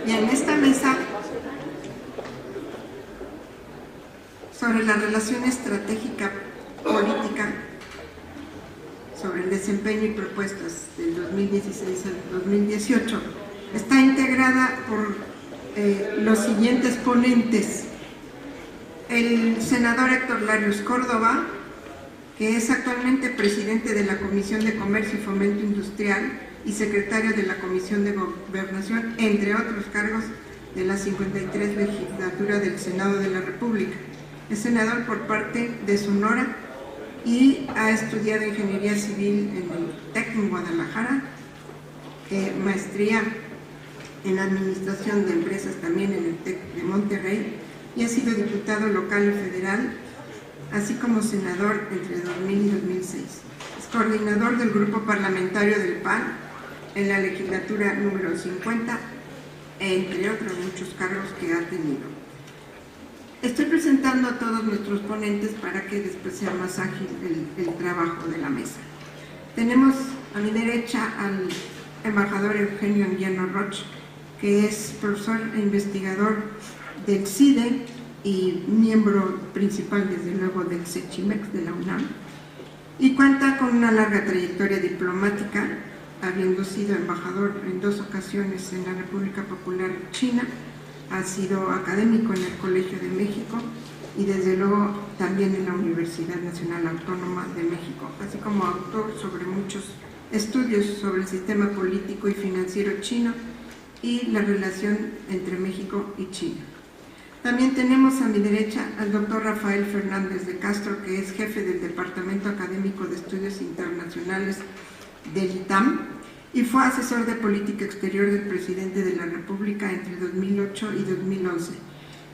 Y en esta mesa, sobre la relación estratégica política, sobre el desempeño y propuestas del 2016 al 2018, está integrada por los siguientes ponentes: el senador Héctor Larios Córdoba, que es actualmente presidente de la Comisión de Comercio y Fomento Industrial y secretario de la Comisión de Gobernación, entre otros cargos de la 53 legislatura del Senado de la República. Es senador por parte de Sonora y ha estudiado Ingeniería Civil en el TEC en Guadalajara, maestría en Administración de Empresas también en el TEC de Monterrey, y ha sido diputado local y federal, así como senador entre 2000 y 2006. Es coordinador del grupo parlamentario del PAN en la legislatura número 50, entre otros muchos cargos que ha tenido. Estoy presentando a todos nuestros ponentes para que después sea más ágil el trabajo de la mesa. Tenemos a mi derecha al embajador Eugenio Anguiano Roch, que es profesor e investigador del CIDE y miembro principal, desde luego, del CECHIMEX de la UNAM, y cuenta con una larga trayectoria diplomática, habiendo sido embajador en 2 ocasiones en la República Popular China. Ha sido académico en el Colegio de México y desde luego también en la Universidad Nacional Autónoma de México, así como autor sobre muchos estudios sobre el sistema político y financiero chino y la relación entre México y China. También tenemos a mi derecha al doctor Rafael Fernández de Castro, que es jefe del Departamento Académico de Estudios Internacionales del ITAM y fue asesor de política exterior del presidente de la República entre 2008 y 2011.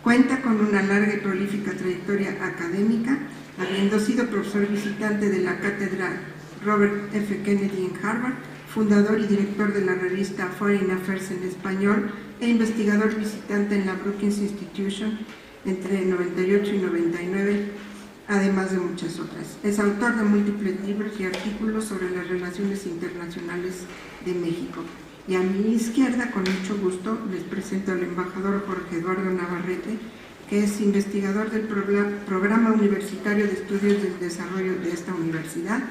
Cuenta con una larga y prolífica trayectoria académica, habiendo sido profesor visitante de la cátedra Robert F. Kennedy en Harvard, fundador y director de la revista Foreign Affairs en español e investigador visitante en la Brookings Institution entre 98 y 99, además de muchas otras. Es autor de múltiples libros y artículos sobre las relaciones internacionales de México. Y a mi izquierda, con mucho gusto, les presento al embajador Jorge Eduardo Navarrete, que es investigador del Programa Universitario de Estudios del Desarrollo de esta universidad.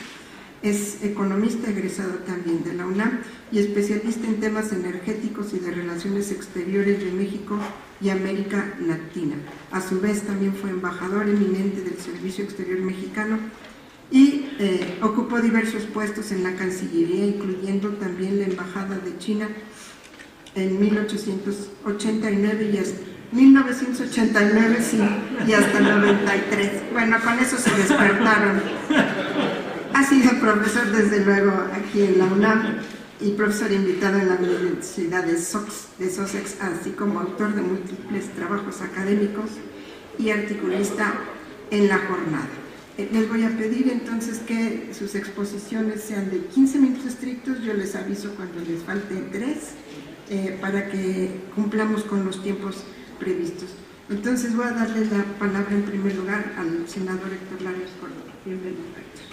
Es economista egresado también de la UNAM y especialista en temas energéticos y de relaciones exteriores de México y América Latina. A su vez también fue embajador eminente del Servicio Exterior Mexicano y ocupó diversos puestos en la Cancillería, incluyendo también la Embajada de China en 1889 y hasta 1989, sí, y hasta 93. Bueno, con eso se despertaron. Ha sido profesor, desde luego, aquí en la UNAM y profesor invitado en la Universidad de Sussex, así como autor de múltiples trabajos académicos y articulista en La Jornada. Les voy a pedir entonces que sus exposiciones sean de 15 minutos estrictos. Yo les aviso cuando les falten 3, para que cumplamos con los tiempos previstos. Entonces voy a darle la palabra en primer lugar al senador Héctor Larios Córdoba. Bienvenido, Héctor.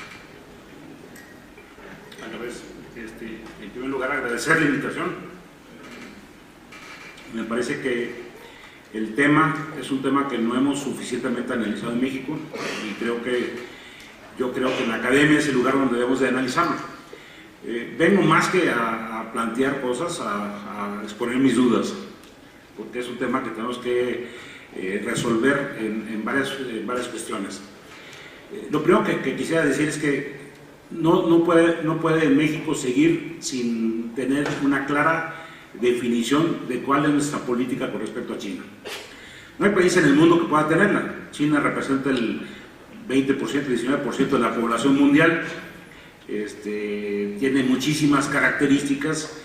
En primer lugar, agradecer la invitación. Me parece que el tema es un tema que no hemos suficientemente analizado en México y yo creo que en la academia es el lugar donde debemos de analizarlo. Vengo más que a plantear cosas, a exponer mis dudas, porque es un tema que tenemos que resolver en varias cuestiones. Lo primero que quisiera decir es que no puede México seguir sin tener una clara definición de cuál es nuestra política con respecto a China. No hay país en el mundo que pueda tenerla. China representa el 20%, 19% de la población mundial, tiene muchísimas características.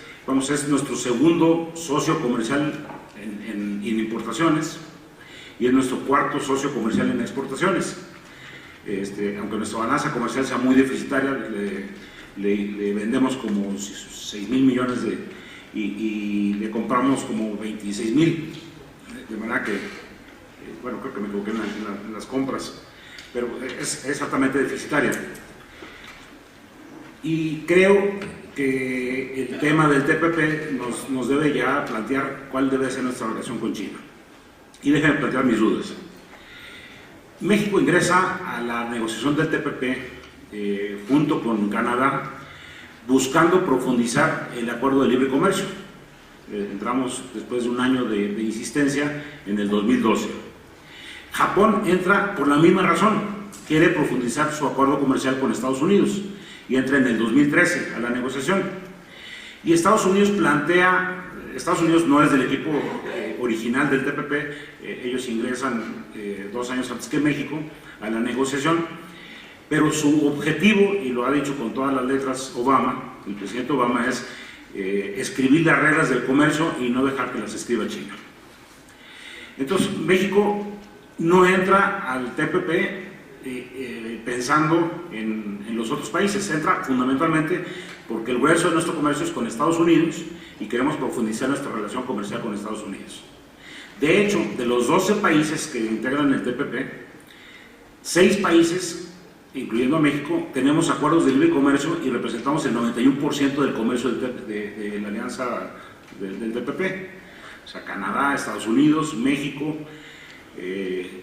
Es nuestro segundo socio comercial en importaciones y es nuestro cuarto socio comercial en exportaciones. Aunque nuestra balanza comercial sea muy deficitaria, le vendemos como 6,000 millones y le compramos como 26,000, de manera que, bueno, creo que me equivoqué en las compras, pero es exactamente deficitaria. Y creo que el tema del TPP nos debe ya plantear cuál debe ser nuestra relación con China. Y déjenme plantear mis dudas. México ingresa a la negociación del TPP junto con Canadá, buscando profundizar el acuerdo de libre comercio. Entramos después de un año de insistencia en el 2012. Japón entra por la misma razón, quiere profundizar su acuerdo comercial con Estados Unidos y entra en el 2013 a la negociación. Y Estados Unidos plantea, Estados Unidos no es del equipo original del TPP, ellos ingresan 2 años antes que México a la negociación, pero su objetivo, y lo ha dicho con todas las letras Obama, el presidente Obama, es escribir las reglas del comercio y no dejar que las escriba China. Entonces, México no entra al TPP pensando en los otros países, entra fundamentalmente porque el grueso de nuestro comercio es con Estados Unidos y queremos profundizar nuestra relación comercial con Estados Unidos. De hecho, de los 12 países que integran el TPP, 6 países, incluyendo a México, tenemos acuerdos de libre comercio y representamos el 91% del comercio de la alianza del TPP. O sea, Canadá, Estados Unidos, México,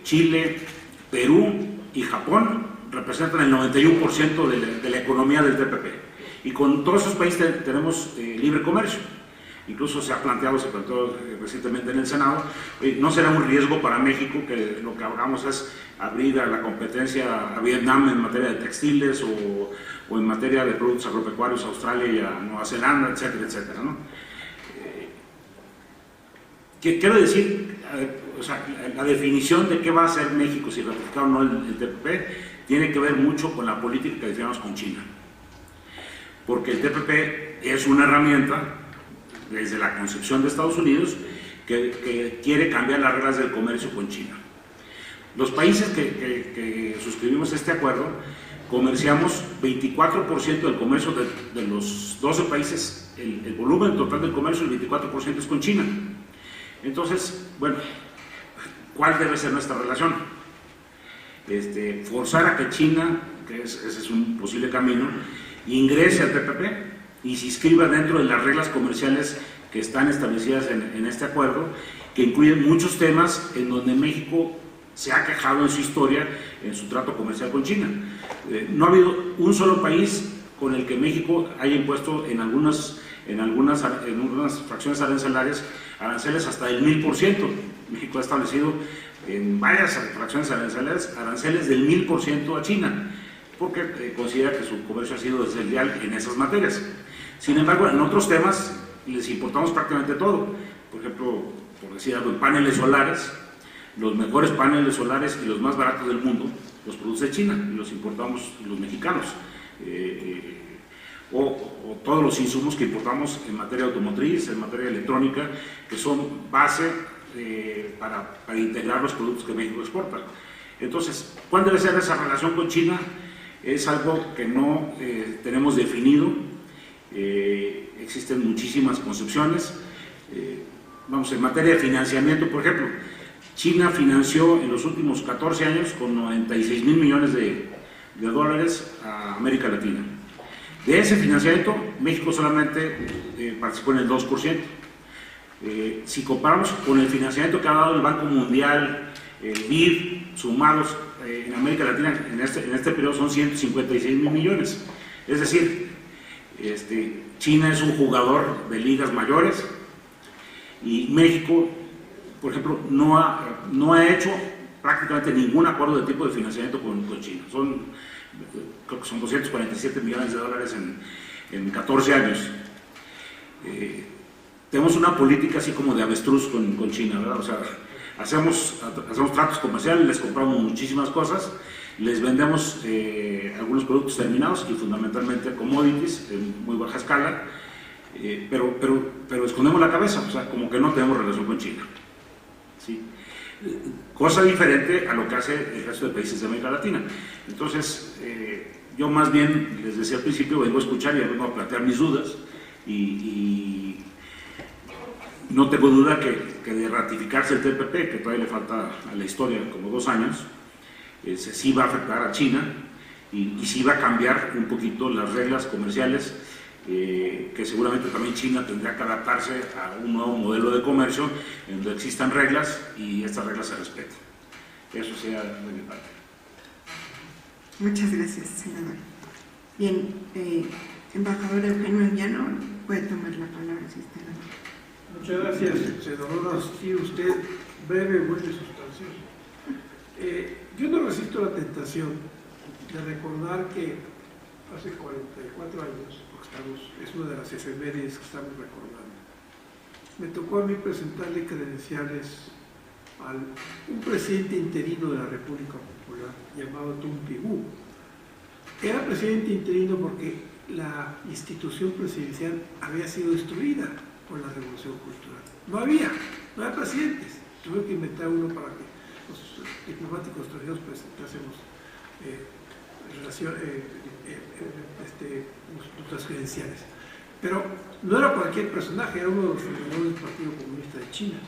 Chile, Perú y Japón representan el 91% de la economía del TPP. Y con todos esos países tenemos libre comercio. Incluso se planteó recientemente en el Senado, ¿no será un riesgo para México que lo que hagamos es abrir a la competencia a Vietnam en materia de textiles o en materia de productos agropecuarios a Australia y a Nueva Zelanda, etcétera, etcétera, ¿no? Quiero decir, o sea, la definición de qué va a hacer México si ratificar o no el TPP tiene que ver mucho con la política que definamos con China. Porque el TPP es una herramienta desde la concepción de Estados Unidos que quiere cambiar las reglas del comercio con China. Los países que suscribimos este acuerdo comerciamos 24% del comercio de los 12 países, el volumen total del comercio, el 24% es con China. Entonces, bueno, ¿cuál debe ser nuestra relación? Forzar a que China, ese es un posible camino, ingrese al TPP y se inscriba dentro de las reglas comerciales que están establecidas en este acuerdo, que incluyen muchos temas en donde México se ha quejado en su historia, en su trato comercial con China. No ha habido un solo país con el que México haya impuesto en algunas fracciones aranceles hasta el 1000%. México ha establecido en varias fracciones aranceles del 1000% a China, porque considera que su comercio ha sido desleal en esas materias. Sin embargo, en otros temas les importamos prácticamente todo. Por ejemplo, por decir algo, en paneles solares, los mejores paneles solares y los más baratos del mundo los produce China y los importamos los mexicanos. O todos los insumos que importamos en materia automotriz, en materia electrónica, que son base para integrar los productos que México exporta. Entonces, ¿cuál debe ser esa relación con China? Es algo que no tenemos definido. Existen muchísimas concepciones. Vamos, en materia de financiamiento, por ejemplo, China financió en los últimos 14 años con 96,000 millones de dólares a América Latina. De ese financiamiento, México solamente participó en el 2%. Si comparamos con el financiamiento que ha dado el Banco Mundial, el BID, sumados en América Latina en este periodo son 156,000 millones. Es decir, China es un jugador de ligas mayores y México, por ejemplo, no ha hecho prácticamente ningún acuerdo de tipo de financiamiento con China. Creo que son 247 millones de dólares en 14 años. Tenemos una política así como de avestruz con China, ¿verdad? O sea, hacemos tratos comerciales, les compramos muchísimas cosas, les vendemos algunos productos terminados y fundamentalmente commodities en muy baja escala, pero escondemos la cabeza, o sea, como que no tenemos relación con China, ¿sí? Cosa diferente a lo que hace el resto de países de América Latina. Entonces, yo más bien, les decía al principio, vengo a escuchar y vengo a plantear mis dudas y no tengo duda que de ratificarse el TPP, que todavía le falta a la historia como 2 años, sí va a afectar a China y sí va a cambiar un poquito las reglas comerciales que seguramente también China tendrá que adaptarse a un nuevo modelo de comercio en donde existan reglas y estas reglas se respeten. Eso sea de mi parte. Muchas gracias, senador. Bien, embajador Eugenio Anguiano puede tomar la palabra si está de acuerdo. Muchas gracias, senadora. Sí, usted breve, bueno y sustancioso. Yo no resisto la tentación de recordar que hace 44 años, porque es una de las efemérides que estamos recordando, me tocó a mí presentarle credenciales a un presidente interino de la República Popular llamado Tumpi Wu. Era presidente interino porque la institución presidencial había sido destruida por la Revolución Cultural. No había presidentes. Tuve que inventar uno para que los diplomáticos extranjeros presentásemos nuestras credenciales. Pero no era cualquier personaje, era uno de los fundadores del Partido Comunista de China.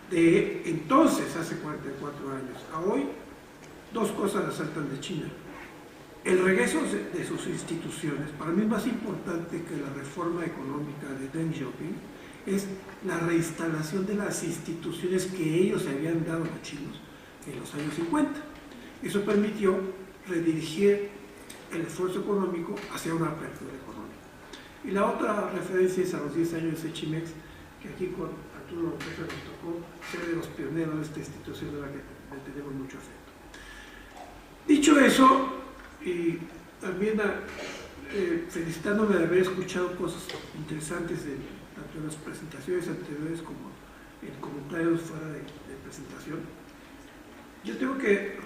De entonces, hace 44 años a hoy, dos cosas resaltan de China. El regreso de sus instituciones, para mí más importante que la reforma económica de Deng Xiaoping, es la reinstalación de las instituciones que ellos habían dado a los chinos en los años 50. Eso permitió redirigir el esfuerzo económico hacia una apertura económica. Y la otra referencia es a los 10 años de Chimex, que aquí con Arturo López nos tocó ser de los pioneros de esta institución a la que le tenemos mucho afecto. Dicho eso, y también felicitándome de haber escuchado cosas interesantes tanto en las presentaciones anteriores como en comentarios fuera de presentación, yo tengo que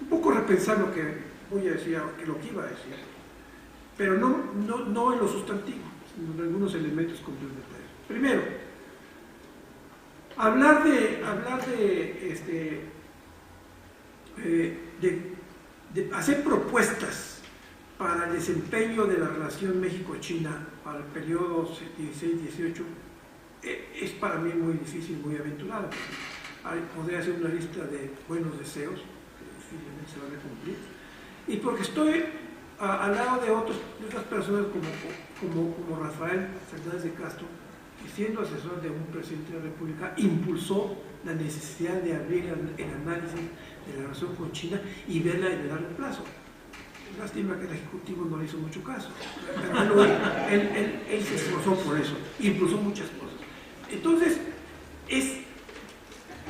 un poco repensar lo que voy a decir, lo que iba a decir, pero no en lo sustantivo, sino en algunos elementos complementarios. Primero, hablar de hacer propuestas para el desempeño de la relación México-China para el periodo 16-18 es para mí muy difícil, muy aventurado. Podría hacer una lista de buenos deseos que difícilmente se van a cumplir, y porque estoy al lado de otras personas como Rafael Fernández de Castro, que siendo asesor de un presidente de la República impulsó la necesidad de abrir el análisis de la relación con China y verla en el largo plazo. Lástima que el Ejecutivo no le hizo mucho caso, pero él se esforzó por eso, impulsó muchas cosas. Entonces,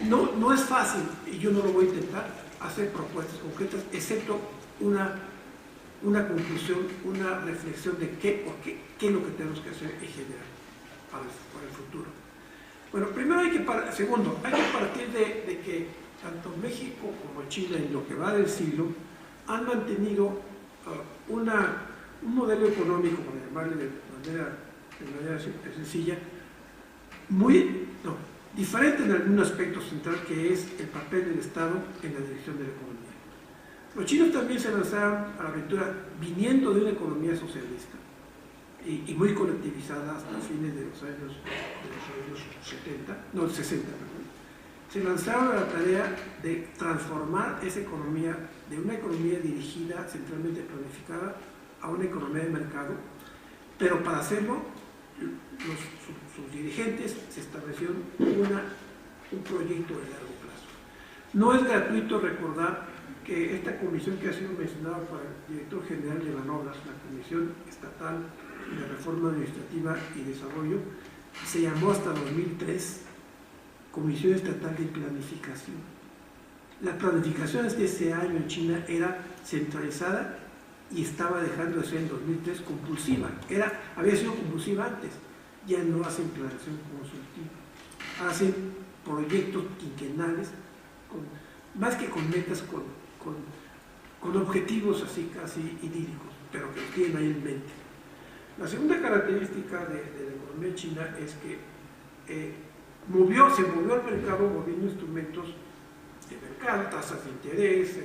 no es fácil, y yo no lo voy a intentar, hacer propuestas concretas, excepto una conclusión, una reflexión de qué es lo que tenemos que hacer en general para el futuro. Bueno, segundo, hay que partir de que tanto México como China en lo que va del siglo han mantenido un modelo económico, para llamarle de manera sencilla, diferente en algún aspecto central, que es el papel del Estado en la dirección de la economía. Los chinos también se lanzaron a la aventura viniendo de una economía socialista y muy colectivizada hasta fines de los años 60, perdón. Se lanzaron a la tarea de transformar esa economía de una economía dirigida, centralmente planificada, a una economía de mercado, pero para hacerlo sus dirigentes se establecieron un proyecto de largo plazo. No es gratuito recordar que esta comisión que ha sido mencionada por el director general de Banobras, la Comisión Estatal de Reforma Administrativa y Desarrollo, se llamó hasta 2003 Comisión Estatal de Planificación. La planificación de ese año en China era centralizada y estaba dejando de ser en 2003 compulsiva. Había sido compulsiva antes, ya no hacen planeación consultiva, hacen proyectos quinquenales, más que con metas, con objetivos así casi idílicos, pero que tienen ahí en mente. La segunda característica de la economía china es que se movió al mercado moviendo instrumentos de mercado, tasas de interés,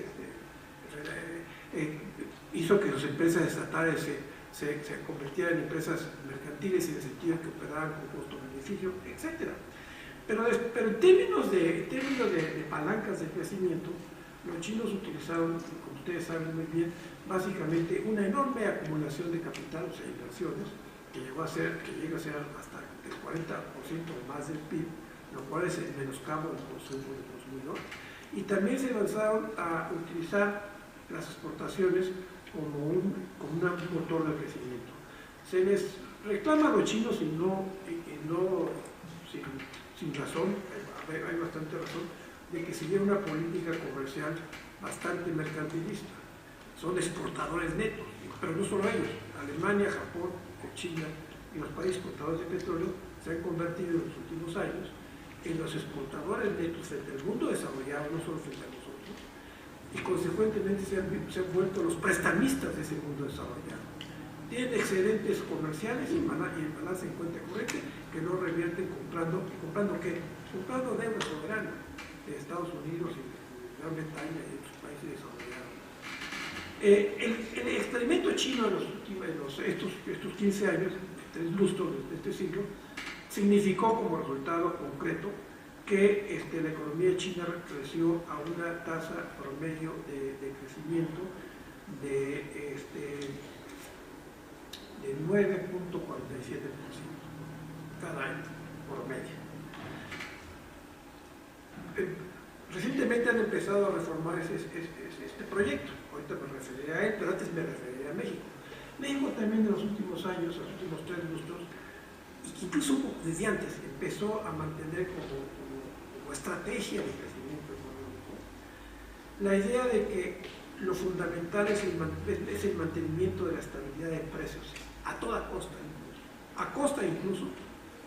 hizo que sus empresas estatales se convirtieran en empresas mercantiles en el sentido de que operaban con costo-beneficio, etc. Pero en términos de palancas de crecimiento, Los chinos utilizaron, como ustedes saben muy bien, básicamente una enorme acumulación de capital, o sea, inversiones, que llega a ser hasta el 40% o más del PIB, lo cual es el menoscabo del consumo del consumidor. Y también se lanzaron a utilizar las exportaciones como un motor de crecimiento. Se les reclama a los chinos sin razón, hay bastante razón, de que siguieron una política comercial bastante mercantilista. Son exportadores netos, pero no solo ellos. Alemania, Japón, China y los países exportadores de petróleo se han convertido en los últimos años en los exportadores netos frente al mundo desarrollado, no solo frente a nosotros, y consecuentemente se han vuelto los prestamistas de ese mundo desarrollado. Tienen excedentes comerciales y balance en cuenta corriente que no revierten comprando ¿qué? Comprando deuda soberana de Estados Unidos y de Gran Bretaña y otros países desarrollados. El experimento chino estos 15 años, 3 lustros de este siglo, significó como resultado concreto que la economía china creció a una tasa promedio de crecimiento de 9.47% cada año, promedio. Recientemente han empezado a reformar este proyecto. Ahorita me referiré a él, pero antes me referiré a México. México también en los últimos años, los últimos 3 lustros, y incluso desde antes, empezó a mantener como estrategia de crecimiento económico la idea de que lo fundamental es el mantenimiento de la estabilidad de precios, a toda costa, a costa incluso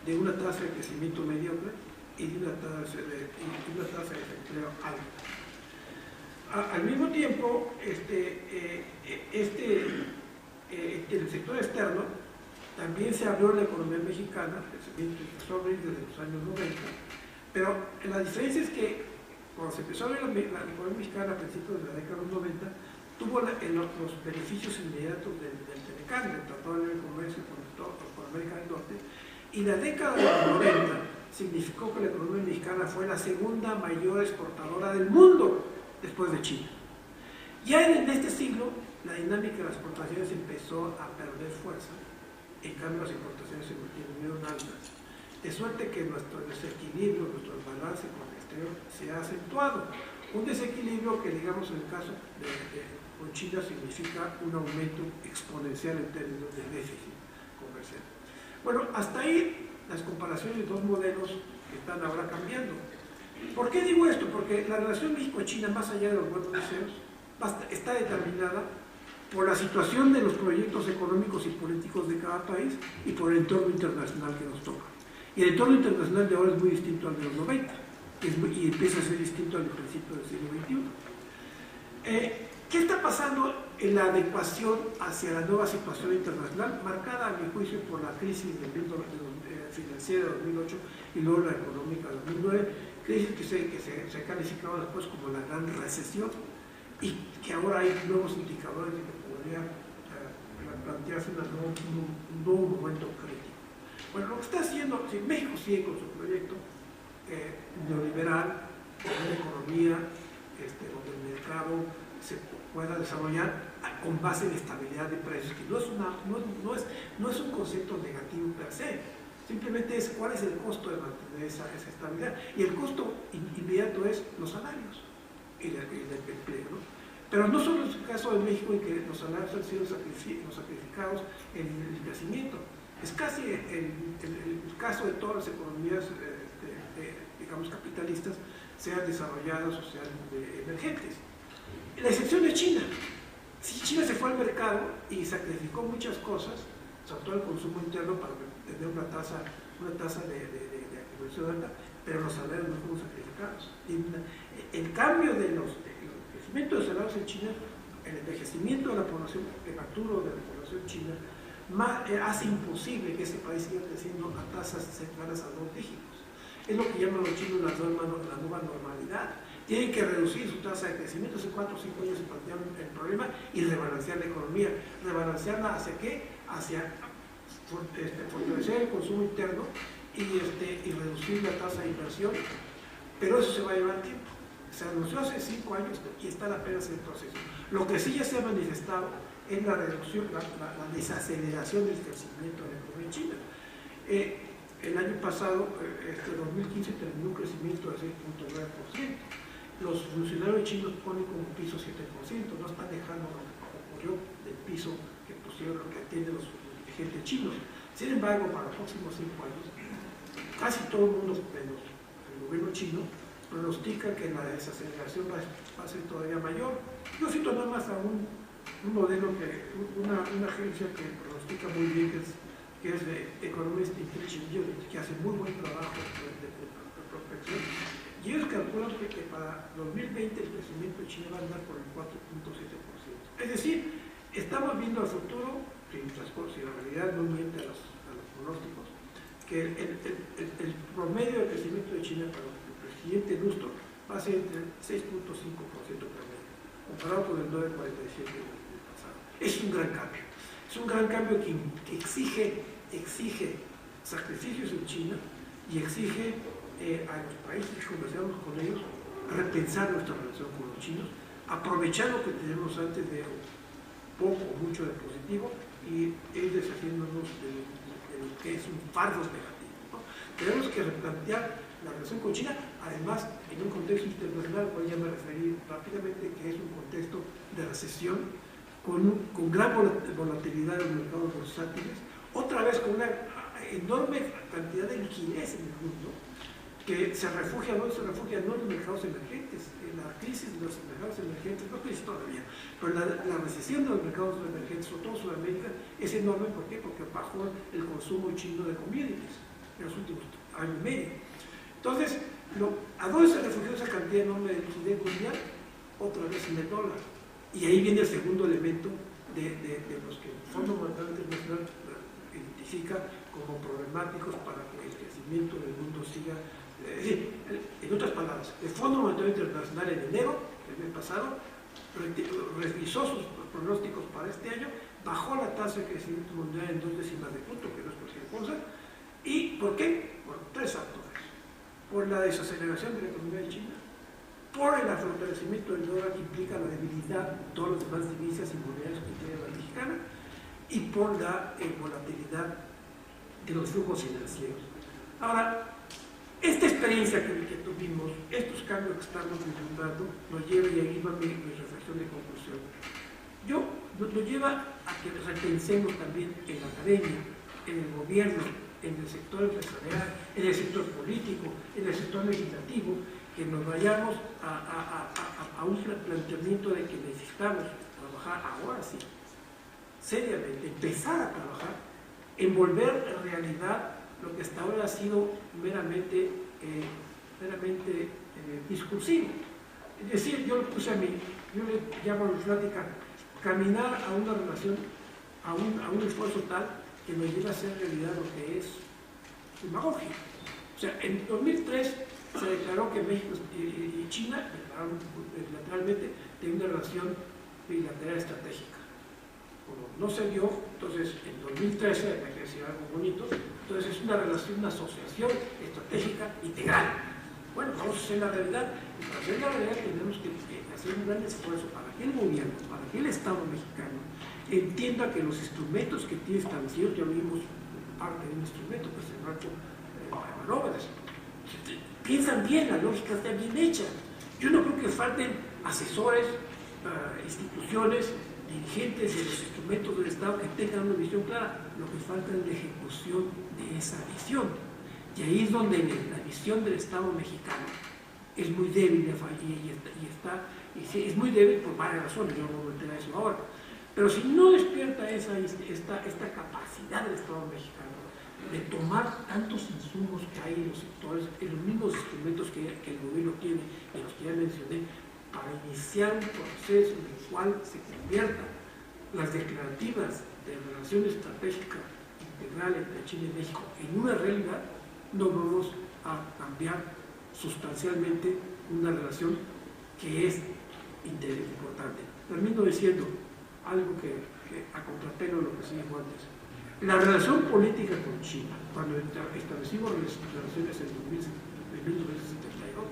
de una tasa de crecimiento mediocre y de una tasa de desempleo alta. Al mismo tiempo, el sector externo también se abrió la economía mexicana, se empezó a abrir desde los años 90, pero la diferencia es que cuando se empezó a abrir la economía mexicana a principios de la década de los 90, tuvo los beneficios inmediatos del TEMECAN, del Tratado de Libre Comercio con América del Norte, y la década de los 90 significó que la economía mexicana fue la segunda mayor exportadora del mundo después de China. Ya en este siglo, la dinámica de las exportaciones empezó a perder fuerza, en cambio las importaciones se mantuvieron altas, de suerte que nuestro desequilibrio, nuestro balance con el exterior se ha acentuado. Un desequilibrio que, digamos, en el caso con China significa un aumento exponencial en términos de déficit comercial. Bueno, hasta ahí las comparaciones de dos modelos que están ahora cambiando. ¿Por qué digo esto? Porque la relación México-China, más allá de los buenos deseos, está determinada por la situación de los proyectos económicos y políticos de cada país y por el entorno internacional que nos toca. Y el entorno internacional de ahora es muy distinto al de los 90 y empieza a ser distinto al principio del siglo XXI. ¿Qué está pasando en la adecuación hacia la nueva situación internacional, marcada a mi juicio por la crisis financiera de 2008 y luego la económica de 2009, crisis que se ha calificado después como la gran recesión y que ahora hay nuevos indicadores de que podría plantearse un nuevo momento crítico? Bueno, lo que está haciendo, si México sigue con su proyecto neoliberal, con una economía donde el mercado se pueda desarrollar con base en estabilidad de precios, que no es un concepto negativo per se, simplemente es cuál es el costo de mantener esa estabilidad, y el costo inmediato es los salarios y el empleo, ¿no? Pero no solo es el caso de México en que los salarios han sido sacrificados en el crecimiento, es casi el caso de todas las economías digamos capitalistas, sean desarrolladas o sean emergentes. La excepción de China. Si China se fue al mercado y sacrificó muchas cosas, sobre todo el consumo interno para tener una tasa de acumulación alta, pero los salarios no fueron sacrificados. El cambio del crecimiento de salarios en China, el envejecimiento de la población prematuro de la población china, hace imposible que ese país siga creciendo a tasas cercanas a 2 dígitos. Es lo que llaman los chinos la nueva normalidad. Tienen que reducir su tasa de crecimiento. Hace 4 o 5 años se plantearon el problema y rebalancear la economía. ¿Rebalancearla hacia qué? Hacia fortalecer el consumo interno y reducir la tasa de inversión. Pero eso se va a llevar tiempo. Se anunció hace 5 años y está apenas en el proceso. Lo que sí ya se ha manifestado es la reducción, la desaceleración del crecimiento de la economía china. El año pasado, 2015, terminó un crecimiento de 6.9%. Los funcionarios chinos ponen como piso 7%, no están dejando lo que ocurrió del piso que pusieron, lo que atienden los dirigentes chinos. Sin embargo, para los próximos 5 años, casi todo el mundo, menos el gobierno chino, pronostica que la desaceleración va a ser todavía mayor. Yo cito nada más a un modelo, una agencia que pronostica muy bien, que es de Economist Intelligence Unit, que hace muy buen trabajo de prospección, y ellos calculan que para 2020 el crecimiento de China va a andar por el 4.7%. Es decir, estamos viendo al futuro, si la realidad no miente a los pronósticos, que el promedio de crecimiento de China para el siguiente lustro va a ser entre 6.5% promedio, comparado con el 9.47% del pasado. Es un gran cambio. Es un gran cambio que exige sacrificios en China y exige a los países que conversamos con ellos repensar nuestra relación con los chinos, aprovechar lo que tenemos antes de poco o mucho de positivo y ir deshaciéndonos de lo que es un fardo negativo, ¿no? Tenemos que replantear la relación con China, además en un contexto internacional, cual ya me referí rápidamente, que es un contexto de recesión, con gran volatilidad en los mercados bursátiles, otra vez con una enorme cantidad de liquidez en el mundo, que se refugia, no en los mercados emergentes. En la crisis de los mercados emergentes, no crisis todavía, pero la recesión de los mercados emergentes, sobre todo en Sudamérica, es enorme. ¿Por qué? Porque bajó el consumo chino de commodities en los últimos años y medio. Entonces, ¿a dónde se refugió esa cantidad enorme de liquidez mundial? Otra vez en el dólar. Y ahí viene el segundo elemento de los que el Fondo Monetario Internacional identifica como problemáticos para que el crecimiento del mundo siga. En otras palabras, el Fondo Monetario Internacional en enero, el mes pasado, revisó sus pronósticos para este año, bajó la tasa de crecimiento mundial en 2 décimas de punto, que no es cualquier cosa. ¿Y por qué? Por 3 factores. Por la desaceleración de la economía de China, por el fortalecimiento del dólar, que implica la debilidad de todas las demás divisas y monedas que tiene la mexicana, y por la volatilidad de los flujos financieros. Ahora, esta experiencia que tuvimos, estos cambios que estamos vislumbrando, nos lleva, y ahí va mi reflexión de conclusión, nos lleva a que repensemos también en la academia, en el gobierno, en el sector empresarial, en el sector político, en el sector legislativo, que nos vayamos a un planteamiento de que necesitamos trabajar ahora sí, seriamente, empezar a trabajar en volver en realidad lo que hasta ahora ha sido meramente discursivo. Es decir, yo le llamo a la plática caminar a una relación, a un esfuerzo tal que nos lleva a hacer realidad lo que es demagogia. O sea, en 2003 se declaró que México y China bilateralmente tienen una relación bilateral estratégica. Como no se dio, entonces en 2013, hay que decir algo bonito, entonces es una relación, una asociación estratégica integral. Bueno, vamos a hacer la realidad, y para hacer la realidad tenemos que hacer un gran esfuerzo para que el gobierno, para que el Estado mexicano entienda que los instrumentos que tiene establecidos, ya vimos parte de un instrumento, que es el marco de manobras, piensan bien, la lógica está bien hecha. Yo no creo que falten asesores, instituciones, dirigentes de los instrumentos del Estado que tengan una visión clara. Lo que falta es la ejecución de esa visión. Y ahí es donde la visión del Estado mexicano es muy débil y es muy débil por varias razones. Yo no voy a meter a eso ahora. Pero si no despierta esta capacidad del Estado mexicano de tomar tantos insumos que hay en los sectores, en los mismos instrumentos que el gobierno tiene, de los que ya mencioné, para iniciar un proceso en el cual se conviertan las declarativas de relación estratégica integral entre China y México en una realidad, no vamos a cambiar sustancialmente una relación que es importante. Termino diciendo algo que a contrapelo de lo que se dijo antes. La relación política con China, cuando establecimos las relaciones en 1972,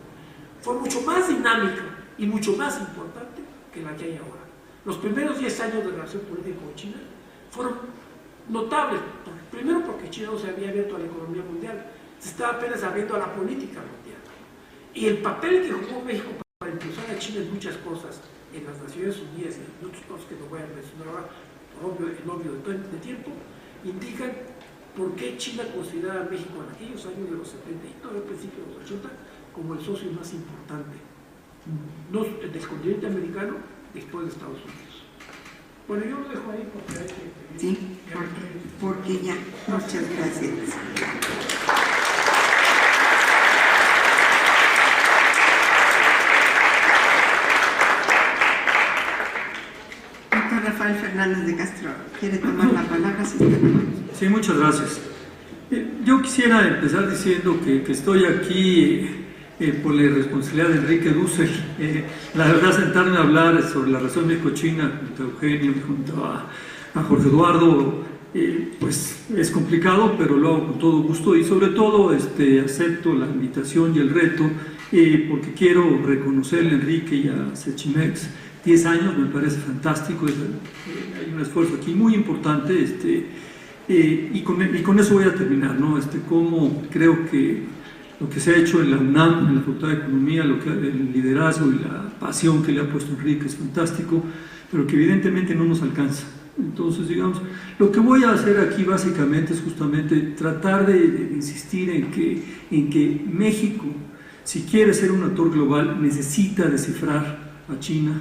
fue mucho más dinámica y mucho más importante que la que hay ahora. Los primeros 10 años de relación política con China fueron notables, primero porque China no se había abierto a la economía mundial, se estaba apenas abriendo a la política mundial. Y el papel que jugó México para impulsar a China en muchas cosas, en las Naciones Unidas y en otras cosas que no voy a mencionar ahora, por obvio de tiempo, indican por qué China consideraba a México en aquellos años de los 70 y todo el principio de los 80 como el socio más importante del continente americano después de Estados Unidos. Bueno, yo lo dejo ahí porque hay que... Sí, porque ya. Muchas gracias. Doctor Rafael Fernández de Castro, ¿quiere tomar la palabra? Sí, muchas gracias. Yo quisiera empezar diciendo que estoy aquí por la irresponsabilidad de Enrique Dussel. La verdad, sentarme a hablar sobre la relación México-China junto a Eugenio y junto a Jorge Eduardo, pues es complicado, pero lo hago con todo gusto y sobre todo acepto la invitación y el reto porque quiero reconocerle a Enrique y a Sechimex 10 años, me parece fantástico, hay un esfuerzo aquí muy importante y con eso voy a terminar, ¿no? Cómo creo que lo que se ha hecho en la UNAM, en la Facultad de Economía, el liderazgo y la pasión que le ha puesto Enrique es fantástico, pero que evidentemente no nos alcanza. Entonces, digamos, lo que voy a hacer aquí básicamente es justamente tratar de insistir en que México, si quiere ser un actor global, necesita descifrar a China,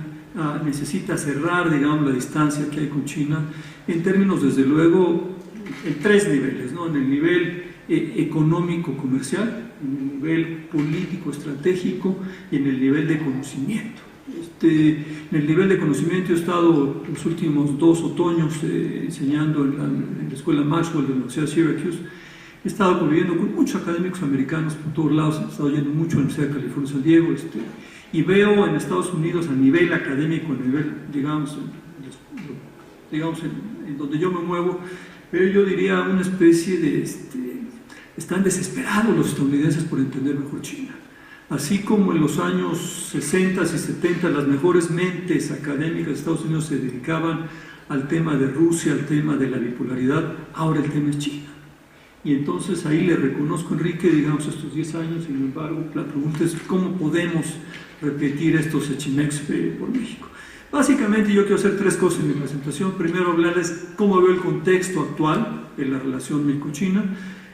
necesita cerrar, digamos, la distancia que hay con China, en términos, desde luego, en 3 niveles, ¿no? En el nivel económico-comercial, en el nivel político-estratégico y en el nivel de conocimiento. En el nivel de conocimiento he estado los últimos 2 otoños enseñando en la escuela Maxwell de la Universidad de Syracuse. He estado conviviendo con muchos académicos americanos por todos lados, he estado yendo mucho a la Universidad de California, San Diego, y veo en Estados Unidos a nivel académico, a nivel, digamos, en donde yo me muevo, pero yo diría una especie de... están desesperados los estadounidenses por entender mejor China. Así como en los años 60 y 70 las mejores mentes académicas de Estados Unidos se dedicaban al tema de Rusia, al tema de la bipolaridad, ahora el tema es China. Y entonces ahí le reconozco a Enrique, digamos, estos 10 años, sin embargo, la pregunta es cómo podemos repetir estos Sechimex por México. Básicamente yo quiero hacer 3 cosas en mi presentación. Primero, hablarles cómo veo el contexto actual de la relación México-China.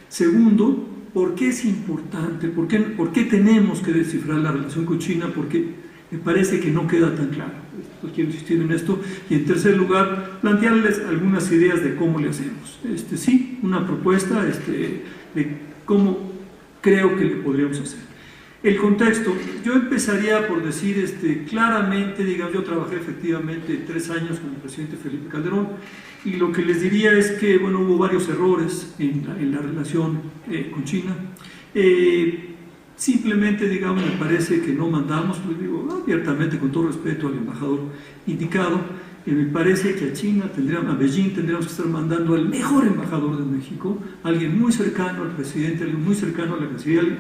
Segundo, ¿por qué es importante? ¿Por qué tenemos que descifrar la relación con China? Porque me parece que no queda tan claro. Quiero insistir en esto. Y en tercer lugar, plantearles algunas ideas de cómo le hacemos. Sí, una propuesta de cómo creo que le podríamos hacer. El contexto, yo empezaría por decir claramente, digamos, yo trabajé efectivamente 3 años con el presidente Felipe Calderón, y lo que les diría es que, bueno, hubo varios errores en la relación con China. Simplemente, digamos, me parece que no mandamos, pues digo abiertamente, con todo respeto al embajador indicado, me parece que a Beijing tendríamos que estar mandando al mejor embajador de México, alguien muy cercano al presidente, alguien muy cercano a la Cancillería,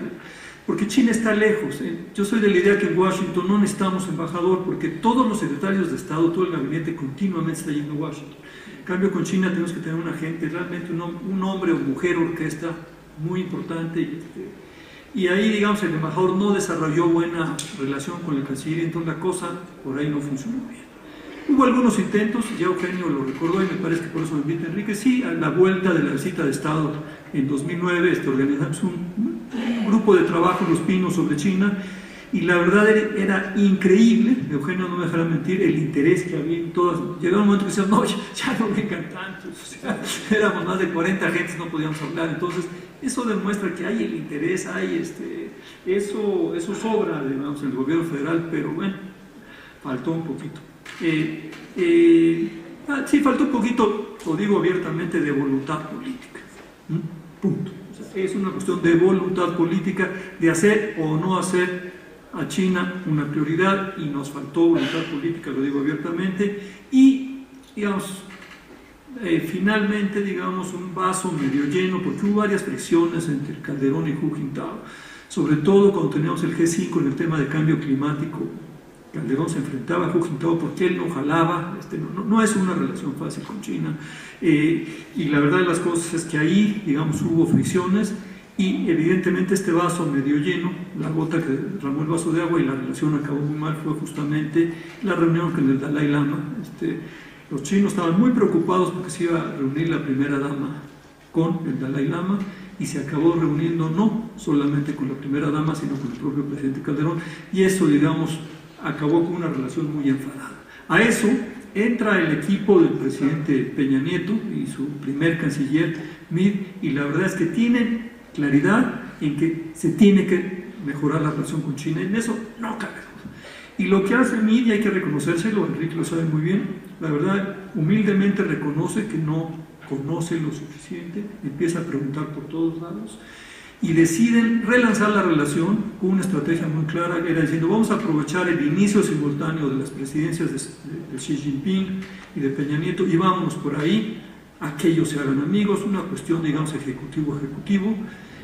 porque China está lejos. Yo soy de la idea que en Washington no necesitamos embajador, porque todos los secretarios de Estado, todo el gabinete continuamente está yendo a Washington. En cambio, con China tenemos que tener un agente, realmente un hombre o mujer orquesta muy importante, y ahí, digamos, el embajador no desarrolló buena relación con la Cancillería, entonces la cosa por ahí no funcionó bien. Hubo algunos intentos, ya Eugenio lo recordó y me parece que por eso me invita Enrique, sí, a la vuelta de la visita de Estado en 2009 organizamos un grupo de trabajo en Los Pinos sobre China, y la verdad era increíble, Eugenio no me dejará mentir, el interés que había en todas. Llegaba un momento que decían, no, ya no vengan tantos, o sea, éramos más de 40 agentes, no podíamos hablar. Entonces eso demuestra que hay el interés, hay eso sobra, digamos, en el gobierno federal, pero bueno, faltó un poquito. Sí, faltó un poquito, lo digo abiertamente, de voluntad política. Punto. O sea, es una cuestión de voluntad política, de hacer o no hacer a China una prioridad, y nos faltó voluntad política, lo digo abiertamente, y, digamos, finalmente, digamos, un vaso medio lleno, porque hubo varias fricciones entre Calderón y Hu Jintao sobre todo cuando teníamos el G5 en el tema de cambio climático. Calderón se enfrentaba porque él no jalaba, no es una relación fácil con China, y la verdad de las cosas es que ahí, digamos, hubo fricciones, y evidentemente este vaso medio lleno, la gota que derramó el vaso de agua y la relación acabó muy mal, fue justamente la reunión con el Dalai Lama. Los chinos estaban muy preocupados porque se iba a reunir la primera dama con el Dalai Lama, y se acabó reuniendo no solamente con la primera dama, sino con el propio presidente Calderón, y eso, digamos, acabó con una relación muy enfadada. A eso entra el equipo del presidente Peña Nieto y su primer canciller, Meade, y la verdad es que tienen claridad en que se tiene que mejorar la relación con China, en eso no cabe duda. Y lo que hace Meade, y hay que reconocérselo, Enrique lo sabe muy bien, la verdad, humildemente reconoce que no conoce lo suficiente, empieza a preguntar por todos lados, y deciden relanzar la relación con una estrategia muy clara, que era diciendo, vamos a aprovechar el inicio simultáneo de las presidencias de Xi Jinping y de Peña Nieto, y vámonos por ahí, a que ellos se hagan amigos, una cuestión, digamos, ejecutivo-ejecutivo.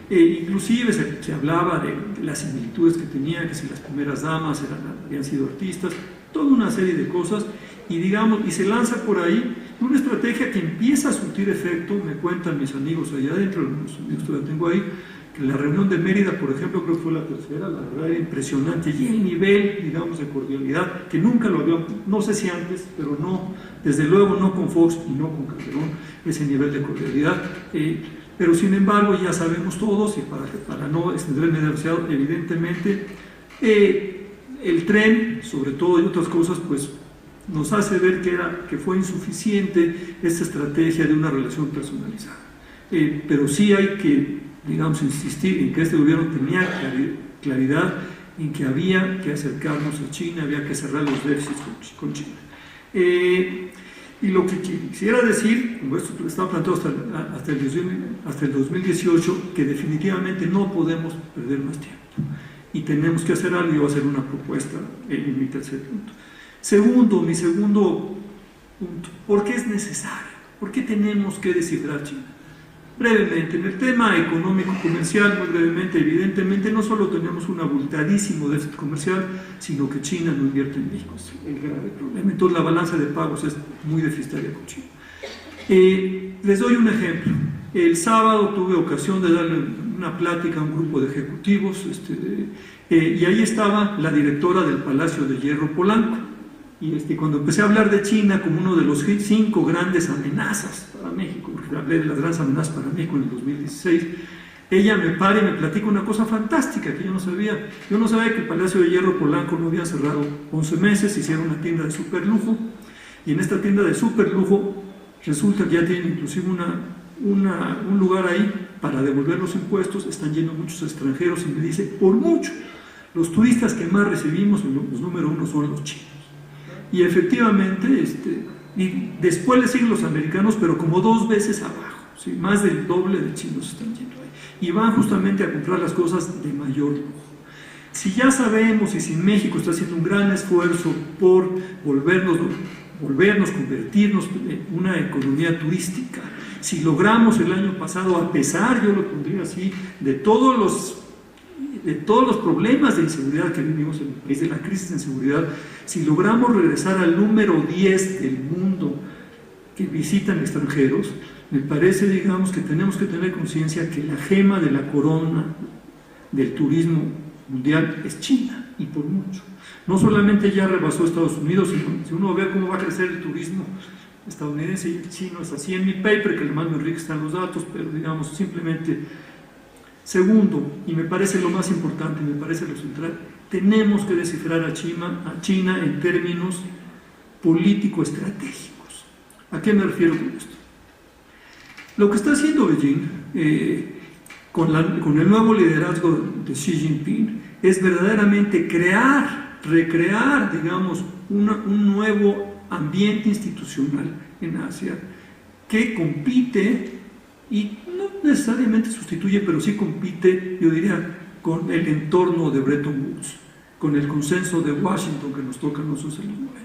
Inclusive se hablaba de las similitudes que tenía, que si las primeras damas habían sido artistas, toda una serie de cosas, y digamos, y se lanza por ahí una estrategia que empieza a surtir efecto. Me cuentan mis amigos allá adentro, los amigos que la tengo ahí, que la reunión de Mérida, por ejemplo, creo que fue la tercera, la verdad era impresionante, y el nivel, digamos, de cordialidad, que nunca lo había, no sé si antes, pero no, desde luego no con Fox y no con Calderón, ese nivel de cordialidad. Pero sin embargo, ya sabemos todos, y para no extenderme demasiado, evidentemente, el tren, sobre todo y otras cosas, pues nos hace ver que fue insuficiente esta estrategia de una relación personalizada. Pero sí hay que, digamos, insistir en que este gobierno tenía claridad en que había que acercarnos a China, había que cerrar los déficits con China. Y lo que quisiera decir, como esto estaba planteado hasta el 2018, que definitivamente no podemos perder más tiempo y tenemos que hacer algo, y voy a hacer una propuesta en mi tercer punto. Mi segundo punto, ¿por qué es necesario? ¿Por qué tenemos que descifrar China? Brevemente, en el tema económico-comercial, muy brevemente, evidentemente no solo tenemos un abultadísimo déficit comercial, sino que China no invierte en México, es el grave problema. Entonces la balanza de pagos es muy deficitaria con China. Les doy un ejemplo. El sábado tuve ocasión de darle una plática a un grupo de ejecutivos, y ahí estaba la directora del Palacio de Hierro Polanco. Y cuando empecé a hablar de China como uno de los 5 grandes amenazas para México, porque hablé de las grandes amenazas para México en el 2016, ella me para y me platica una cosa fantástica que yo no sabía. Yo no sabía que el Palacio de Hierro Polanco no había cerrado 11 meses, hicieron una tienda de superlujo, y en esta tienda de superlujo resulta que ya tienen inclusive un lugar ahí para devolver los impuestos. Están yendo muchos extranjeros, y me dice, por mucho, los turistas que más recibimos, los número 1 son los chinos. Y efectivamente, y después le siguen los americanos, pero como 2 veces abajo, ¿sí? Más del doble de chinos están yendo ahí, y van justamente a comprar las cosas de mayor lujo. Si ya sabemos, y si México está haciendo un gran esfuerzo por convertirnos en una economía turística, si logramos el año pasado, a pesar, yo lo pondría así, de todos los problemas de inseguridad que vivimos en el país, de la crisis de inseguridad, si logramos regresar al número 10 del mundo que visitan extranjeros, me parece, digamos, que tenemos que tener conciencia que la gema de la corona del turismo mundial es China, y por mucho. No solamente ya rebasó Estados Unidos, sino si uno ve cómo va a crecer el turismo estadounidense y el chino, es así. En mi paper, que le mando a Enrique, están los datos, pero digamos, simplemente. Segundo, y me parece lo más importante, me parece lo central, tenemos que descifrar a China en términos político-estratégicos. ¿A qué me refiero con esto? Lo que está haciendo Beijing con el nuevo liderazgo de Xi Jinping es verdaderamente recrear, digamos, un nuevo ambiente institucional en Asia que compite, y no necesariamente sustituye, pero sí compite, yo diría, con el entorno de Bretton Woods, con el consenso de Washington que nos toca a nosotros en los 90.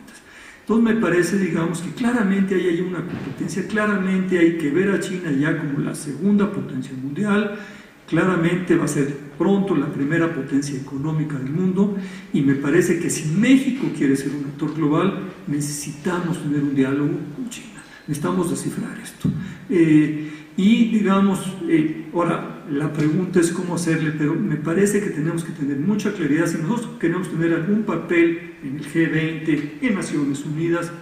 Entonces me parece, digamos, que claramente ahí hay una competencia, claramente hay que ver a China ya como la segunda potencia mundial, Claramente va a ser pronto la primera potencia económica del mundo y me parece que si México quiere ser un actor global, necesitamos tener un diálogo con China. Necesitamos descifrar esto. Y digamos, ahora la pregunta es cómo hacerle, pero me parece que tenemos que tener mucha claridad. Si nosotros queremos tener algún papel en el G20, en Naciones Unidas,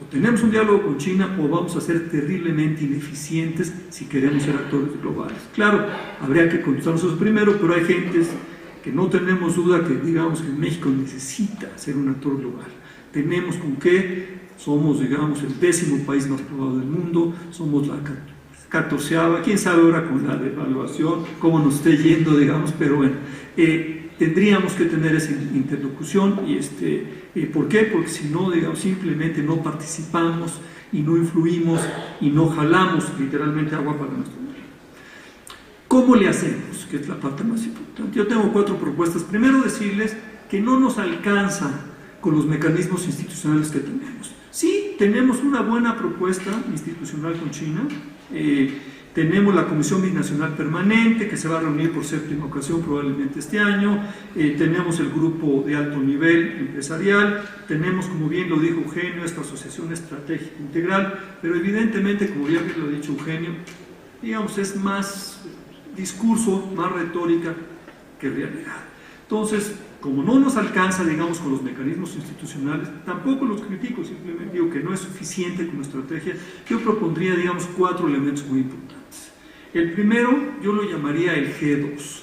o tenemos un diálogo con China o vamos a ser terriblemente ineficientes si queremos ser actores globales. Claro, habría que contestarnos eso primero, pero hay gentes que no tenemos duda que digamos que México necesita ser un actor global. Tenemos con qué, somos digamos el 10º país más poblado del mundo, somos la 14ª, quién sabe ahora con la devaluación, cómo nos esté yendo digamos, pero bueno, tendríamos que tener esa interlocución y ¿por qué? Porque si no, digamos, simplemente no participamos y no influimos y no jalamos literalmente agua para nuestro mundo. ¿Cómo le hacemos? Que es la parte más importante. Yo tengo 4 propuestas. Primero, decirles que no nos alcanza con los mecanismos institucionales que tenemos. Sí, tenemos una buena propuesta institucional con China. Tenemos la Comisión Binacional Permanente, que se va a reunir por 7ª ocasión probablemente este año. Tenemos el grupo de alto nivel empresarial. Tenemos, como bien lo dijo Eugenio, esta asociación estratégica integral. Pero evidentemente, como bien lo ha dicho Eugenio, digamos, es más discurso, más retórica que realidad. Entonces, como no nos alcanza, digamos, con los mecanismos institucionales, tampoco los critico, simplemente digo que no es suficiente como estrategia. Yo propondría, digamos, 4 elementos muy importantes. El primero, yo lo llamaría el G2.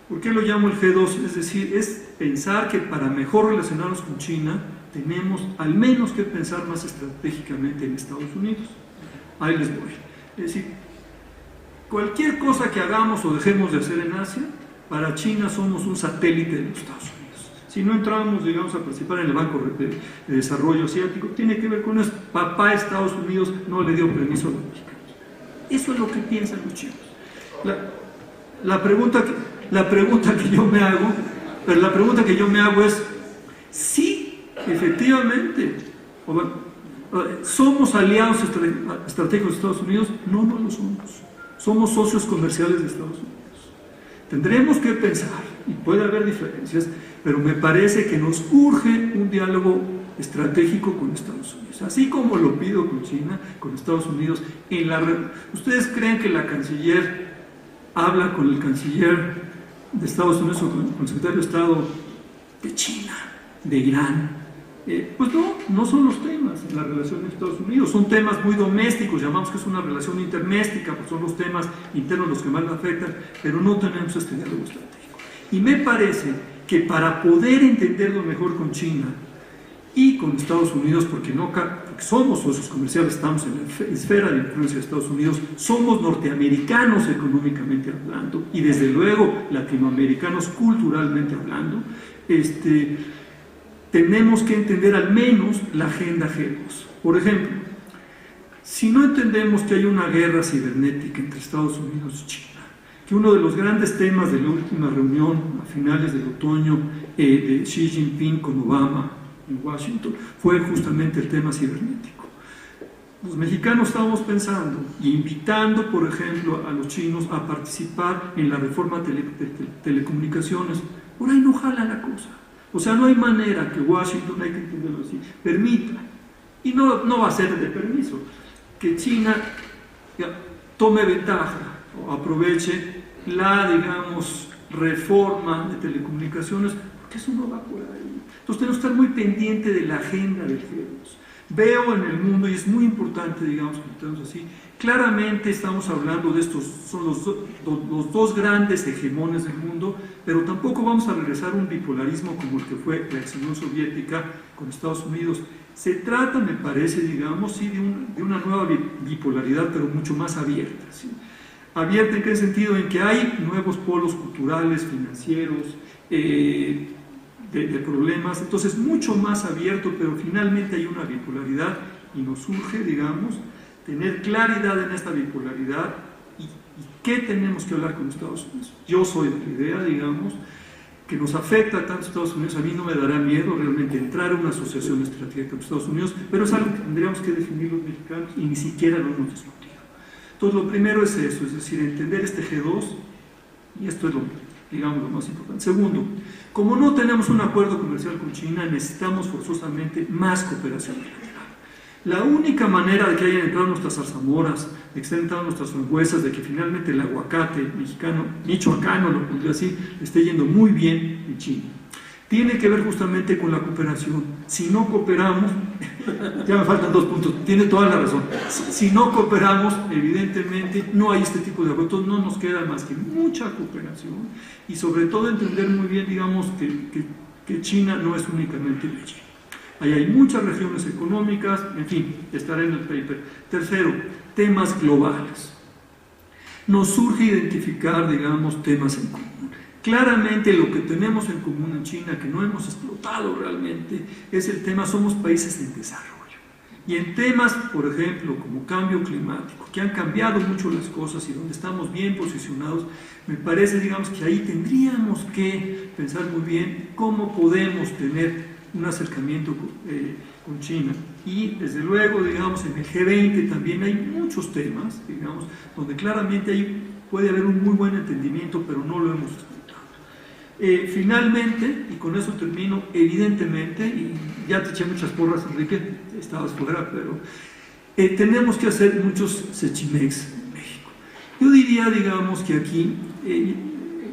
¿Por qué lo llamo el G2? Es decir, es pensar que para mejor relacionarnos con China, tenemos al menos que pensar más estratégicamente en Estados Unidos. Ahí les voy. Es decir, cualquier cosa que hagamos o dejemos de hacer en Asia, para China somos un satélite de los Estados Unidos. Si no entramos, digamos, a participar en el Banco de Desarrollo Asiático, tiene que ver con eso. Papá de Estados Unidos no le dio permiso a los mexicanos. Eso es lo que piensan los chinos. La pregunta que yo me hago, es, sí, efectivamente, ¿somos aliados estratégicos de Estados Unidos? No, no lo somos. Somos socios comerciales de Estados Unidos. Tendremos que pensar, y puede haber diferencias, pero me parece que nos urge un diálogo estratégico con Estados Unidos, así como lo pido con China, con Estados Unidos. ¿Ustedes creen que la canciller habla con el canciller de Estados Unidos o con el secretario de Estado de China, de Irán? Pues no son los temas en la relación de Estados Unidos, son temas muy domésticos, llamamos que es una relación interméstica, pues son los temas internos los que más le afectan, pero no tenemos este diálogo estratégico. Y me parece que para poder entenderlo mejor con China y con Estados Unidos, porque somos socios comerciales, estamos en la esfera de influencia de Estados Unidos, somos norteamericanos económicamente hablando y desde luego latinoamericanos culturalmente hablando, tenemos que entender al menos la agenda G2. Por ejemplo, si no entendemos que hay una guerra cibernética entre Estados Unidos y China, que uno de los grandes temas de la última reunión a finales del otoño de Xi Jinping con Obama en Washington fue justamente el tema cibernético. Los mexicanos estábamos pensando e invitando, por ejemplo, a los chinos a participar en la reforma de telecomunicaciones. Por ahí no jala la cosa. O sea, no hay manera que Washington, hay que entenderlo así, permita, y no va a ser de permiso, que China tome ventaja o aproveche la, digamos, reforma de telecomunicaciones, porque eso no va por ahí. Entonces tenemos que estar muy pendiente de la agenda del G2. Veo en el mundo, y es muy importante, digamos, que estamos así, claramente estamos hablando de estos, son los dos grandes hegemones del mundo, pero tampoco vamos a regresar a un bipolarismo como el que fue la ex Unión Soviética con Estados Unidos. Se trata, me parece, digamos, sí, de una nueva bipolaridad, pero mucho más abierta. ¿Sí? Abierta en qué sentido? En que hay nuevos polos culturales, financieros, de problemas, entonces mucho más abierto, pero finalmente hay una bipolaridad y nos surge, digamos, tener claridad en esta bipolaridad y qué tenemos que hablar con Estados Unidos. Yo soy de la idea, digamos, que nos afecta tanto a Estados Unidos. A mí no me dará miedo realmente entrar a una asociación estratégica con Estados Unidos, pero es algo que tendríamos que definir los mexicanos y ni siquiera lo hemos discutido. Entonces, lo primero es eso, es decir, entender este G2, y esto es lo más importante. Segundo, como no tenemos un acuerdo comercial con China, necesitamos forzosamente más cooperación bilateral. La única manera de que hayan entrado nuestras zarzamoras, de que estén entrando nuestras frambuesas, de que finalmente el aguacate mexicano, michoacano, lo pondría así, le esté yendo muy bien en China, tiene que ver justamente con la cooperación. Si no cooperamos, ya me faltan 2 puntos, tiene toda la razón. Si no cooperamos, evidentemente no hay este tipo de acuerdos, no nos queda más que mucha cooperación y sobre todo entender muy bien, digamos, que China no es únicamente Beijing. Ahí hay muchas regiones económicas, en fin, estará en el paper. Tercero, temas globales. Nos surge identificar, digamos, temas en común. Claramente lo que tenemos en común en China, que no hemos explotado realmente, es el tema, somos países en desarrollo. Y en temas, por ejemplo, como cambio climático, que han cambiado mucho las cosas y donde estamos bien posicionados, me parece, digamos, que ahí tendríamos que pensar muy bien cómo podemos tener un acercamiento con China. Y desde luego, digamos, en el G20 también hay muchos temas, digamos, donde claramente ahí puede haber un muy buen entendimiento, pero no lo hemos explotado. Finalmente, y con eso termino, evidentemente, y ya te eché muchas porras, Enrique, estabas fuera, pero tenemos que hacer muchos Sechimex en México. Yo diría, digamos, que aquí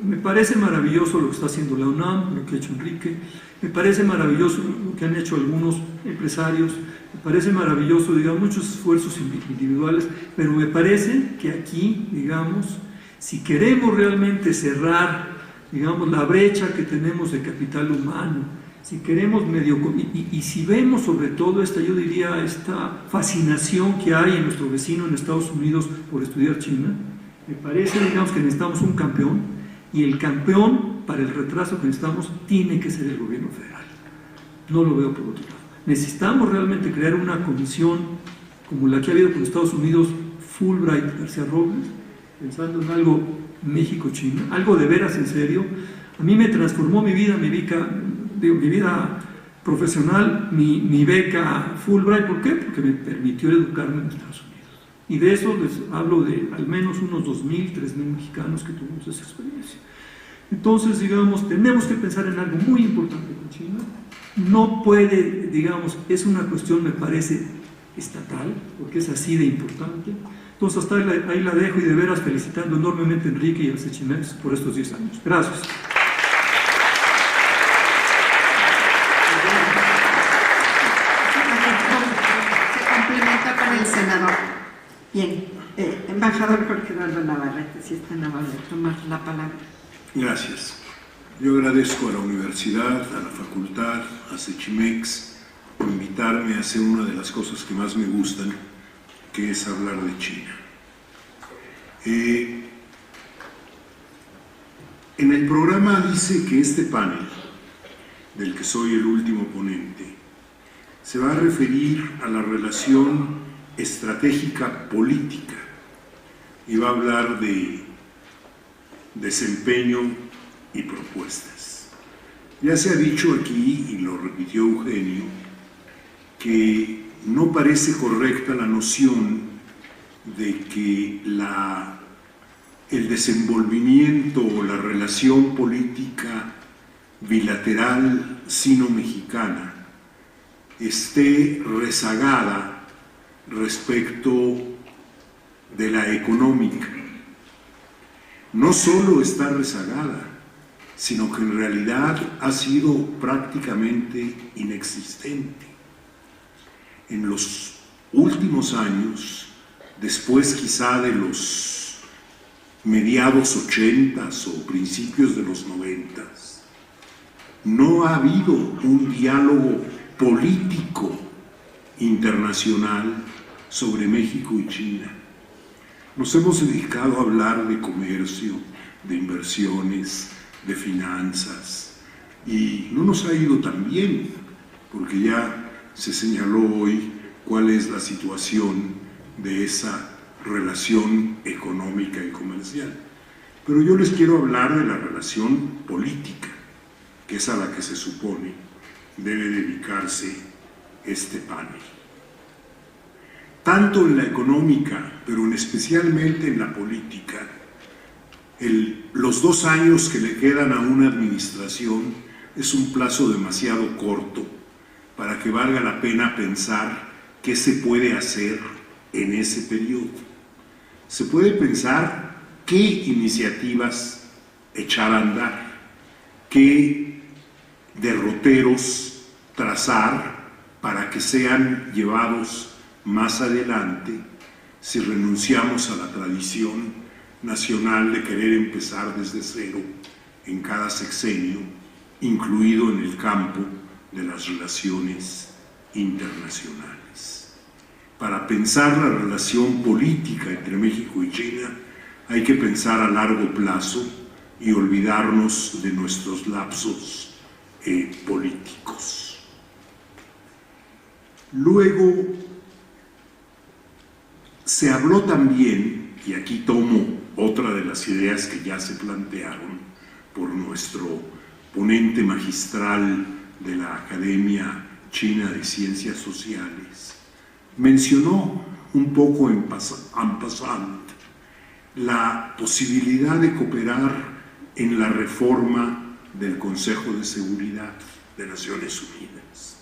me parece maravilloso lo que está haciendo la UNAM, lo que ha hecho Enrique, me parece maravilloso lo que han hecho algunos empresarios, me parece maravilloso, digamos, muchos esfuerzos individuales, pero me parece que aquí, digamos, si queremos realmente cerrar, digamos, la brecha que tenemos de capital humano, si queremos y si vemos sobre todo yo diría, esta fascinación que hay en nuestro vecino en Estados Unidos por estudiar China, me parece, digamos, que necesitamos un campeón, y el campeón para el retraso que necesitamos tiene que ser el gobierno federal. No lo veo por otro lado. Necesitamos realmente crear una comisión como la que ha habido con Estados Unidos, Fulbright García Robles, pensando en algo México-China, algo de veras en serio. A mí me transformó mi vida, mi vida profesional, mi beca Fulbright. ¿Por qué? Porque me permitió educarme en Estados Unidos. Y de eso les hablo de al menos unos 2.000, 3.000 mexicanos que tuvimos esa experiencia. Entonces, digamos, tenemos que pensar en algo muy importante con China. No puede, digamos, es una cuestión, me parece, estatal, porque es así de importante. Entonces, hasta ahí la dejo, y de veras felicitando enormemente a Enrique y a Sechimex por estos 10 años. Gracias. Se complementa con el senador. Bien, embajador Jorge Eduardo Navarrete, si es tan amable de tomar la palabra. Gracias. Yo agradezco a la universidad, a la facultad, a Sechimex, por invitarme a hacer una de las cosas que más me gustan, que es hablar de China. En el programa dice que este panel, del que soy el último ponente, se va a referir a la relación estratégica política y va a hablar de desempeño y propuestas. Ya se ha dicho aquí, y lo repitió Eugenio, que no parece correcta la noción de que el desenvolvimiento o la relación política bilateral sino-mexicana esté rezagada respecto de la económica. No solo está rezagada, sino que en realidad ha sido prácticamente inexistente. En los últimos años, después quizá de los mediados 80s o principios de los 90s, no ha habido un diálogo político internacional sobre México y China. Nos hemos dedicado a hablar de comercio, de inversiones, de finanzas, y no nos ha ido tan bien, porque ya se señaló hoy cuál es la situación de esa relación económica y comercial. Pero yo les quiero hablar de la relación política, que es a la que se supone debe dedicarse este panel. tanto en la económica, pero especialmente en la política, los 2 años que le quedan a una administración es un plazo demasiado corto para que valga la pena pensar qué se puede hacer en ese periodo. Se puede pensar qué iniciativas echar a andar, qué derroteros trazar para que sean llevados más adelante si renunciamos a la tradición nacional de querer empezar desde cero en cada sexenio, incluido en el campo de las relaciones internacionales. Para pensar la relación política entre México y China hay que pensar a largo plazo y olvidarnos de nuestros lapsos políticos. Luego, se habló también, y aquí tomo otra de las ideas que ya se plantearon por nuestro ponente magistral de la Academia China de Ciencias Sociales, mencionó un poco en passant la posibilidad de cooperar en la reforma del Consejo de Seguridad de Naciones Unidas.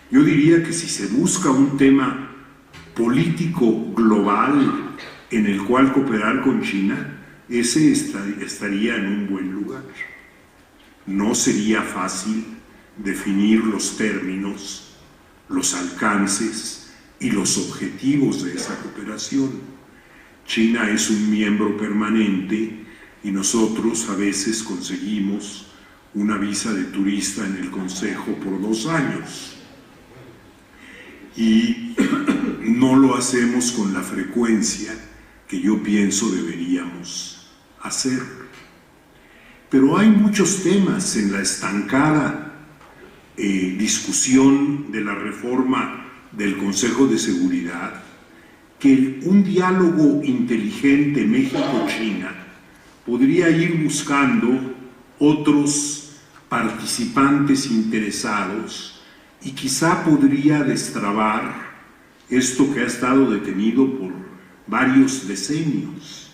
Yo diría que si se busca un tema político global en el cual cooperar con China, ese estaría en un buen lugar. No sería fácil definir los términos, los alcances y los objetivos de esa cooperación. China es un miembro permanente y nosotros a veces conseguimos una visa de turista en el Consejo por 2 años. Y no lo hacemos con la frecuencia que yo pienso deberíamos hacer. Pero hay muchos temas en la estancada discusión de la reforma del Consejo de Seguridad que un diálogo inteligente México-China podría ir buscando otros participantes interesados y quizá podría destrabar esto que ha estado detenido por varios decenios.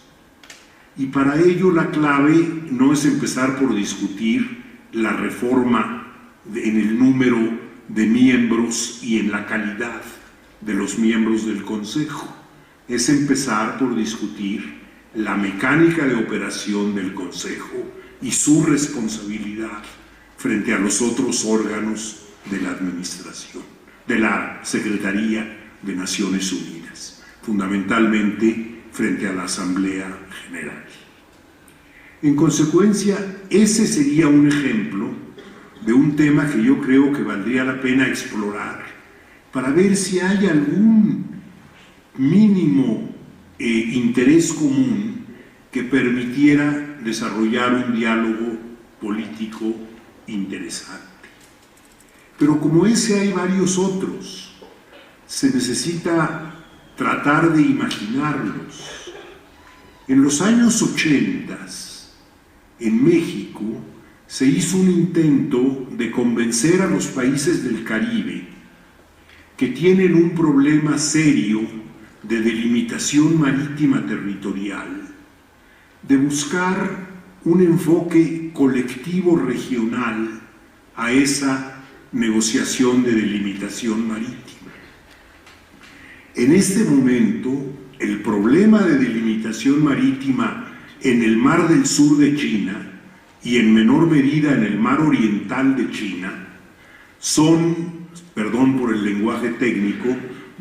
Y para ello la clave no es empezar por discutir la reforma en el número de miembros y en la calidad de los miembros del Consejo. Es empezar por discutir la mecánica de operación del Consejo y su responsabilidad frente a los otros órganos de la administración, de la Secretaría de Naciones Unidas, fundamentalmente frente a la Asamblea General. En consecuencia, ese sería un ejemplo de un tema que yo creo que valdría la pena explorar para ver si hay algún mínimo interés común que permitiera desarrollar un diálogo político interesante. Pero como ese hay varios otros, se necesita tratar de imaginarlos. En los años 80, en México, se hizo un intento de convencer a los países del Caribe que tienen un problema serio de delimitación marítima territorial, de buscar un enfoque colectivo regional a esa negociación de delimitación marítima. En este momento, el problema de delimitación marítima en el Mar del Sur de China y en menor medida en el Mar Oriental de China son, perdón por el lenguaje técnico,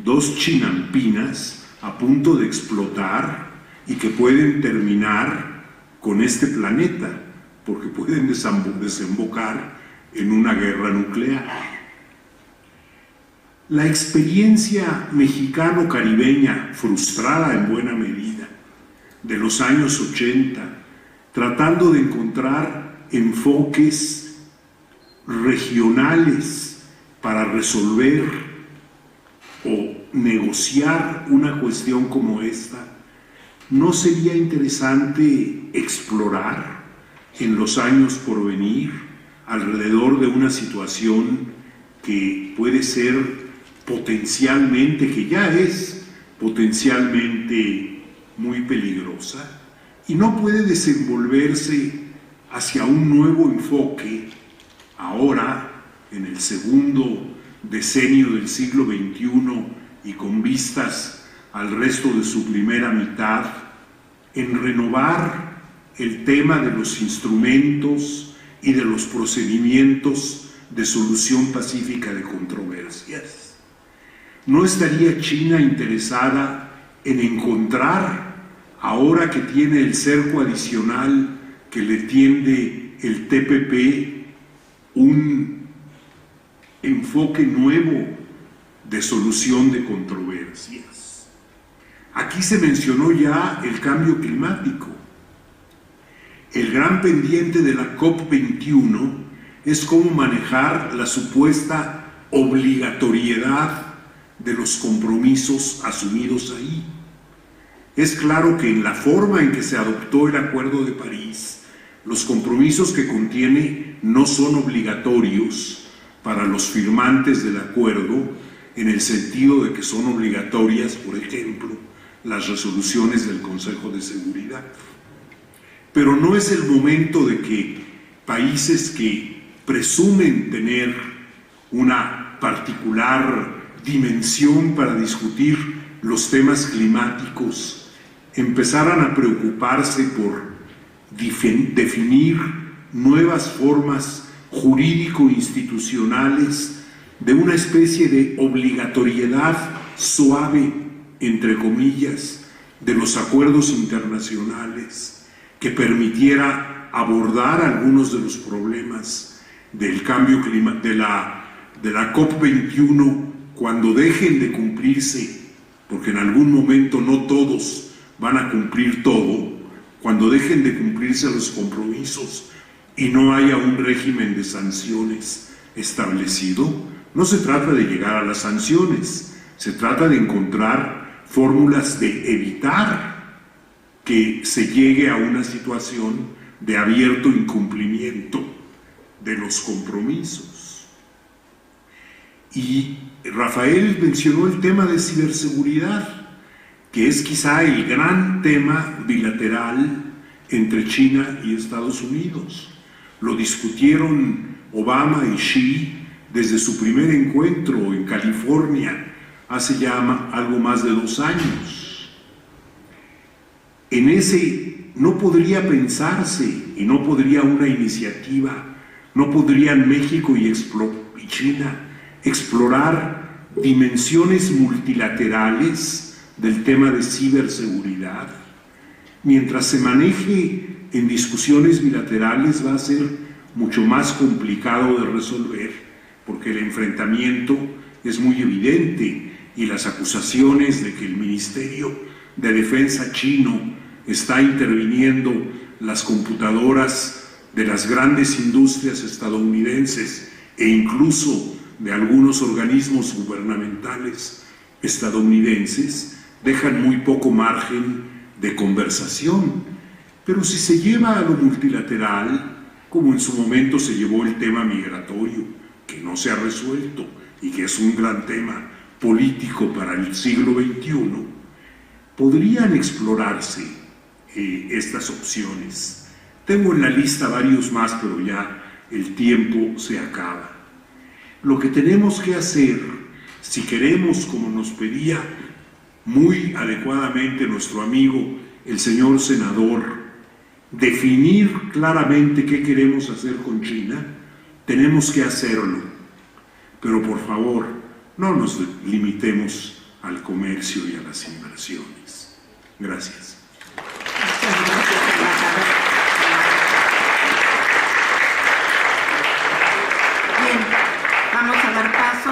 2 chinampinas a punto de explotar y que pueden terminar con este planeta, porque pueden desembocar en una guerra nuclear. La experiencia mexicano-caribeña, frustrada en buena medida, de los años 80, tratando de encontrar enfoques regionales para resolver o negociar una cuestión como esta, ¿no sería interesante explorar en los años por venir alrededor de una situación que puede ser potencialmente, que ya es potencialmente muy peligrosa y no puede desenvolverse hacia un nuevo enfoque ahora en el segundo decenio del siglo XXI y con vistas al resto de su primera mitad, en renovar el tema de los instrumentos y de los procedimientos de solución pacífica de controversias. ¿No estaría China interesada en encontrar, ahora que tiene el cerco adicional que le tiende el TPP, un enfoque nuevo de solución de controversias? Aquí se mencionó ya el cambio climático. El gran pendiente de la COP21 es cómo manejar la supuesta obligatoriedad de los compromisos asumidos ahí. Es claro que en la forma en que se adoptó el Acuerdo de París, los compromisos que contiene no son obligatorios para los firmantes del acuerdo, en el sentido de que son obligatorias, por ejemplo, las resoluciones del Consejo de Seguridad. Pero no es el momento de que países que presumen tener una particular dimensión para discutir los temas climáticos empezaran a preocuparse por definir nuevas formas jurídico-institucionales de una especie de obligatoriedad suave, entre comillas, de los acuerdos internacionales que permitiera abordar algunos de los problemas del cambio climático, de la COP21, cuando dejen de cumplirse, porque en algún momento no todos van a cumplir todo, cuando dejen de cumplirse los compromisos y no haya un régimen de sanciones establecido. No se trata de llegar a las sanciones, se trata de encontrar fórmulas de evitar que se llegue a una situación de abierto incumplimiento de los compromisos. Y Rafael mencionó el tema de ciberseguridad, que es quizá el gran tema bilateral entre China y Estados Unidos. Lo discutieron Obama y Xi desde su primer encuentro en California hace ya algo más de 2 años. En ese no podría pensarse, y no podría una iniciativa, no podrían México y China explorar dimensiones multilaterales del tema de ciberseguridad. Mientras se maneje en discusiones bilaterales va a ser mucho más complicado de resolver, porque el enfrentamiento es muy evidente y las acusaciones de que el Ministerio de Defensa chino está interviniendo las computadoras de las grandes industrias estadounidenses e incluso de algunos organismos gubernamentales estadounidenses dejan muy poco margen de conversación. Pero si se lleva a lo multilateral, como en su momento se llevó el tema migratorio, que no se ha resuelto y que es un gran tema político para el siglo XXI, podrían explorarse estas opciones. Tengo en la lista varios más, pero ya el tiempo se acaba. Lo que tenemos que hacer, si queremos, como nos pedía muy adecuadamente nuestro amigo el señor senador, definir claramente qué queremos hacer con China, tenemos que hacerlo. Pero por favor, no nos limitemos al comercio y a las inversiones. Gracias. Bien, vamos a dar paso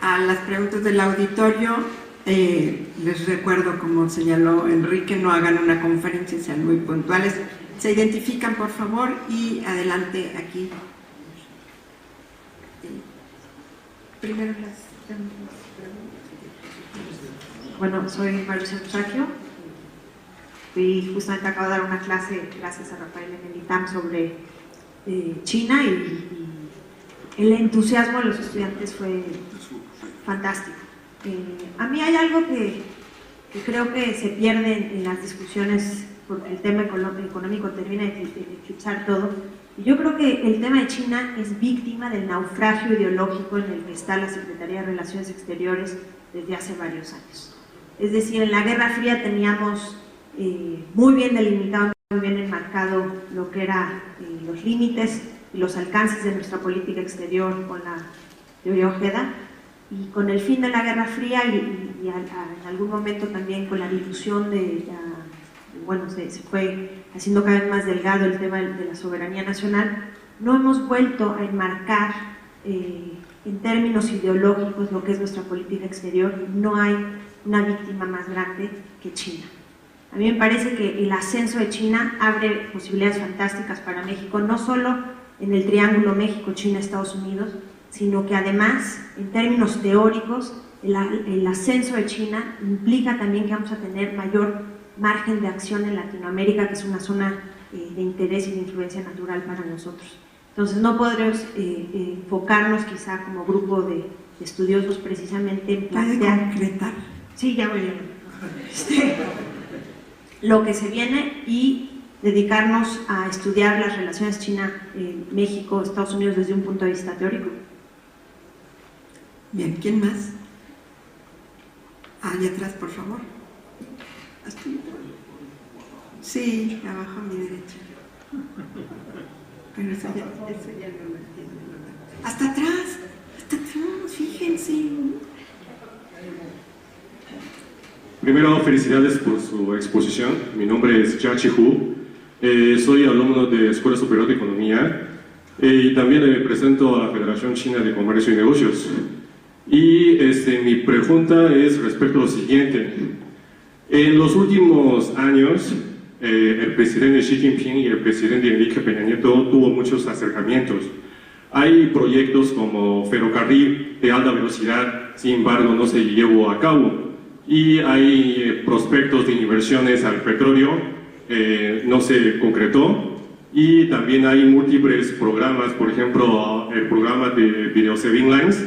a las preguntas del auditorio. Les recuerdo, como señaló Enrique, no hagan una conferencia, sean muy puntuales. Se identifican, por favor, y adelante aquí. Primero las preguntas. Bueno, soy Marisa Chagio y justamente acabo de dar una clase, gracias a Rafael, en el ITAM sobre China y el entusiasmo de los estudiantes fue fantástico. A mí hay algo que que creo que se pierden en las discusiones porque el tema económico termina de eclipsar todo. Y yo creo que el tema de China es víctima del naufragio ideológico en el que está la Secretaría de Relaciones Exteriores desde hace varios años. Es decir, en la Guerra Fría teníamos muy bien delimitado, muy bien enmarcado lo que eran los límites y los alcances de nuestra política exterior con la teoría Ojeda, y con el fin de la Guerra Fría y en algún momento también con la dilución bueno, se fue haciendo cada vez más delgado el tema de la soberanía nacional, no hemos vuelto a enmarcar en términos ideológicos lo que es nuestra política exterior. No hay una víctima más grande que China. A mí me parece que el ascenso de China abre posibilidades fantásticas para México, no solo en el triángulo México, China, Estados Unidos, sino que además, en términos teóricos, el ascenso de China implica también que vamos a tener mayor margen de acción en Latinoamérica, que es una zona de interés y de influencia natural para nosotros. Entonces no podremos enfocarnos quizá como grupo de estudiosos precisamente en plantear... concretar? Sí, ya voy lo que se viene y dedicarnos a estudiar las relaciones China-México, Estados Unidos desde un punto de vista teórico. Bien, ¿quién más? Allá atrás, por favor. Sí, abajo a mi derecha. Pero eso ya no lo entiendo. Hasta atrás, fíjense. Primero, felicidades por su exposición. Mi nombre es Jia Chi-Hu. Soy alumno de Escuela Superior de Economía y también me presento a la Federación China de Comercio y Negocios. Y mi pregunta es respecto a lo siguiente. En los últimos años, el presidente Xi Jinping y el presidente Enrique Peña Nieto tuvo muchos acercamientos. Hay proyectos como ferrocarril de alta velocidad, sin embargo no se llevó a cabo. Y hay prospectos de inversiones al petróleo, no se concretó. Y también hay múltiples programas, por ejemplo, el programa de Video Saving Lines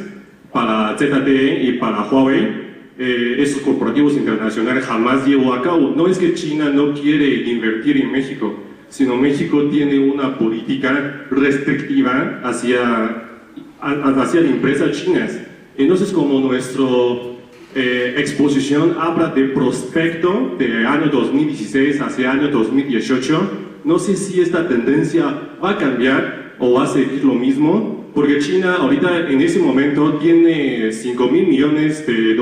para ZTE y para Huawei. Esos corporativos internacionales jamás llevó a cabo. No es que China no quiere invertir en México, sino México tiene una política restrictiva hacia las empresas chinas. Entonces, como nuestra exposición habla de prospecto de año 2016 hacia año 2018, no sé si esta tendencia va a cambiar o va a seguir lo mismo, porque China ahorita en ese momento tiene $5.000 millones del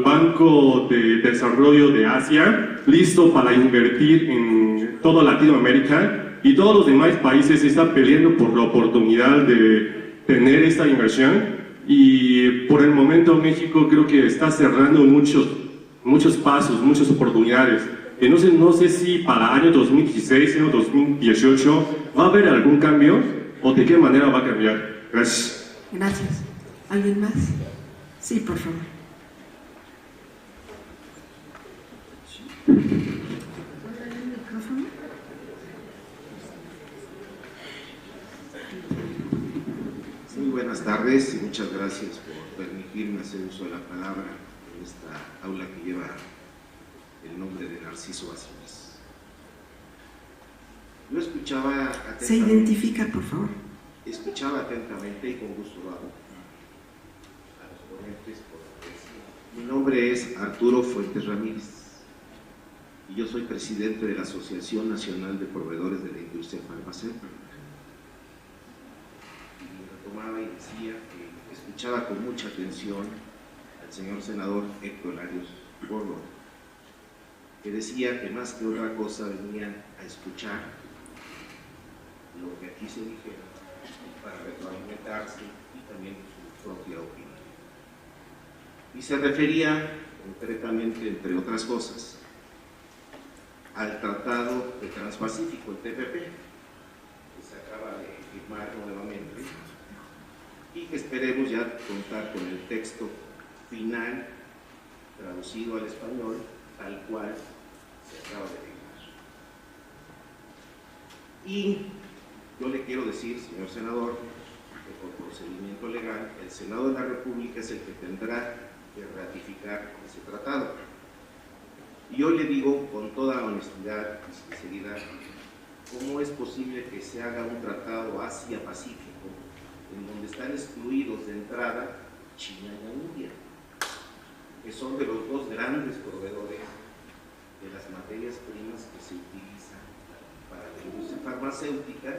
Banco de Desarrollo de Asia listo para invertir en toda Latinoamérica, y todos los demás países están peleando por la oportunidad de tener esta inversión. Y por el momento México creo que está cerrando muchos pasos, muchas oportunidades. Entonces no sé si para año 2016 o 2018 va a haber algún cambio o de qué manera va a cambiar. Gracias. Gracias. ¿Alguien más? Sí, por favor. Muy buenas tardes y muchas gracias por permitirme hacer uso de la palabra en esta aula que lleva el nombre de Narciso Basíles. Yo escuchaba atentamente. Se identifica, por favor. Escuchaba atentamente y con gusto lo hago a los ponentes por lo que decían. Mi nombre es Arturo Fuentes Ramírez y yo soy presidente de la Asociación Nacional de Proveedores de la Industria Farmacéutica. Y decía que escuchaba con mucha atención al señor senador Héctor Larios Borlo, que decía que más que otra cosa venían a escuchar lo que aquí se dijera para retroalimentarse y también su propia opinión. Y se refería concretamente, entre otras cosas, al Tratado de Transpacífico, el TPP, que se acaba de firmar nuevamente, y que esperemos ya contar con el texto final traducido al español tal cual se acaba de firmar. Y yo le quiero decir, señor senador, que por procedimiento legal el Senado de la República es el que tendrá de ratificar ese tratado. Y yo le digo con toda honestidad y sinceridad, ¿cómo es posible que se haga un tratado Asia-Pacífico en donde están excluidos de entrada China y la India, que son de los dos grandes proveedores de las materias primas que se utilizan para la industria farmacéutica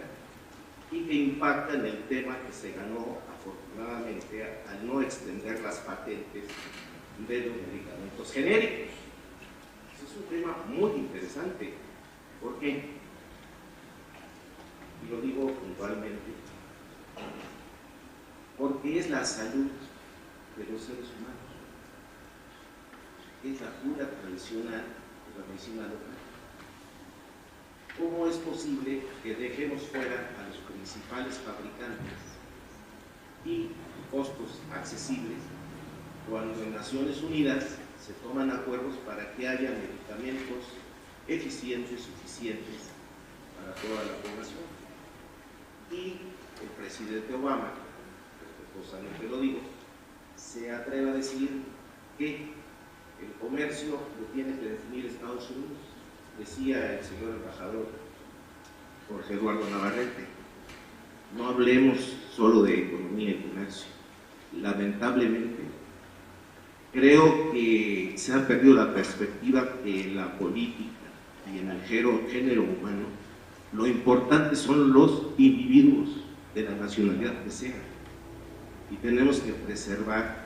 y que impactan el tema que se ganó afortunadamente al no extender las patentes de los medicamentos genéricos? Ese es un tema muy interesante. ¿Por qué? Y lo digo puntualmente, porque es la salud de los seres humanos, es la cura tradicional de la medicina local. ¿Cómo es posible que dejemos fuera a los principales fabricantes y costos accesibles cuando en Naciones Unidas se toman acuerdos para que haya medicamentos eficientes, suficientes para toda la población? Y el presidente Obama, respetuosamente lo digo, se atreve a decir que el comercio lo tiene que definir Estados Unidos. Decía el señor embajador Jorge Eduardo Navarrete, no hablemos solo de economía y comercio. Lamentablemente, creo que se ha perdido la perspectiva que en la política y en el género humano, lo importante son los individuos de la nacionalidad que sean. Y tenemos que preservar,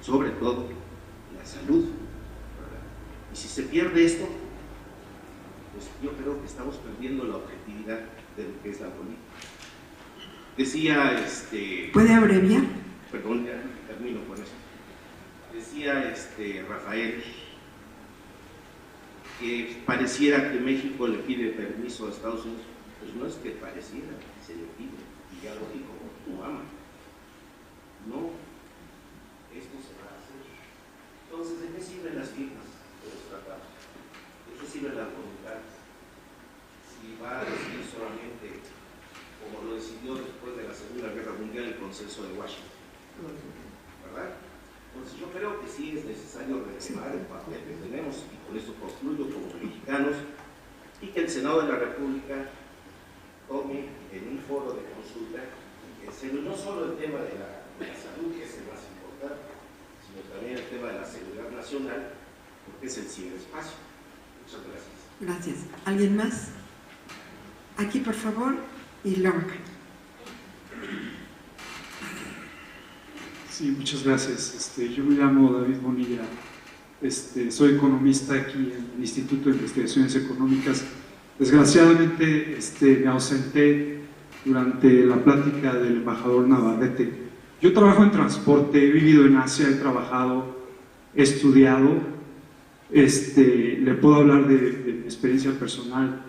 sobre todo, la salud, ¿verdad? Y si se pierde esto, pues yo creo que estamos perdiendo la objetividad de lo que es la política. Decía, ¿Puede abreviar? perdón, ya termino con eso. Decía Rafael que pareciera que México le pide permiso a Estados Unidos. Pues no es que pareciera, se le pide, y ya lo dijo Obama. No, esto se va a hacer. Entonces, ¿de qué sirven las firmas de los tratados? ¿De qué sirve la voluntad? Si va a decidir solamente, como lo decidió después de la Segunda Guerra Mundial, el Consenso de Washington, ¿verdad? Entonces yo creo que sí es necesario retomar el papel que tenemos, y con eso concluyo como mexicanos, y que el Senado de la República tome en un foro de consulta en serio no solo el tema de la salud, que es el más importante, sino también el tema de la seguridad nacional, porque es el ciberespacio. Muchas gracias. Gracias. ¿Alguien más? Aquí, por favor, y luego acá. Sí, muchas gracias. Yo me llamo David Bonilla, soy economista aquí en el Instituto de Investigaciones Económicas. Desgraciadamente me ausenté durante la plática del embajador Navarrete. Yo trabajo en transporte, he vivido en Asia, he trabajado, he estudiado. Le puedo hablar de mi experiencia personal.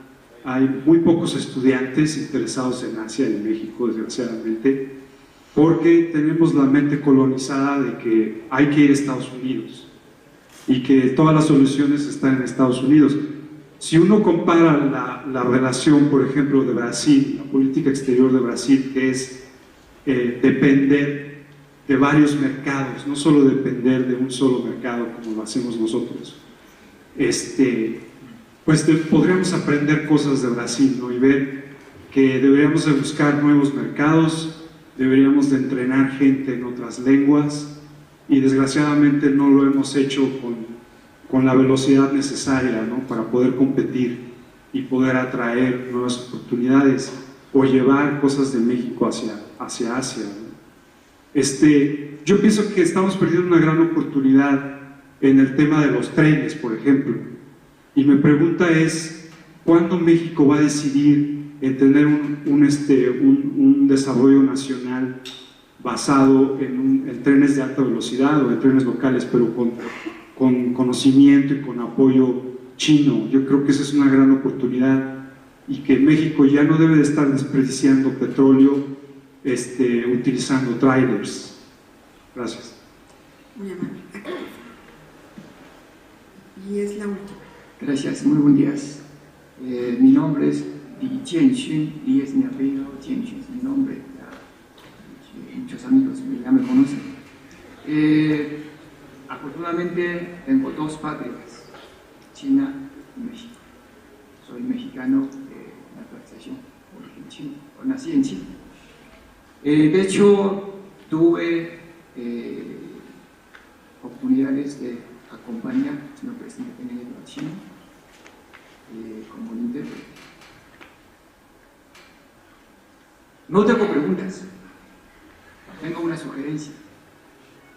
Hay muy pocos estudiantes interesados en Asia y en México, desgraciadamente, porque tenemos la mente colonizada de que hay que ir a Estados Unidos y que todas las soluciones están en Estados Unidos. Si uno compara la relación, por ejemplo, de Brasil, la política exterior de Brasil, que es depender de varios mercados, no solo depender de un solo mercado como lo hacemos nosotros, pues podríamos aprender cosas de Brasil, ¿no? Y ver que deberíamos de buscar nuevos mercados, deberíamos de entrenar gente en otras lenguas, y desgraciadamente no lo hemos hecho con la velocidad necesaria, ¿no? Para poder competir y poder atraer nuevas oportunidades o llevar cosas de México hacia Asia, ¿no? Yo pienso que estamos perdiendo una gran oportunidad en el tema de los trenes, por ejemplo, y mi pregunta es, ¿cuándo México va a decidir en tener un desarrollo nacional basado en trenes de alta velocidad o en trenes locales, pero con conocimiento y con apoyo chino? Yo creo que esa es una gran oportunidad, y que México ya no debe de estar desperdiciando petróleo utilizando trailers. Gracias. Muy amable. Acá. Y es la última. Gracias, muy buenos días. Mi nombre es Li Jianxun, Li es mi apellido, Jianxun es mi nombre. Muchos amigos ya me conocen. Afortunadamente tengo dos patrias, China y México. Soy mexicano de naturalización, origen chino, nací en China. De hecho, tuve oportunidades de acompañar al señor presidente Peña Nieto a China como intérprete. No tengo preguntas, tengo una sugerencia.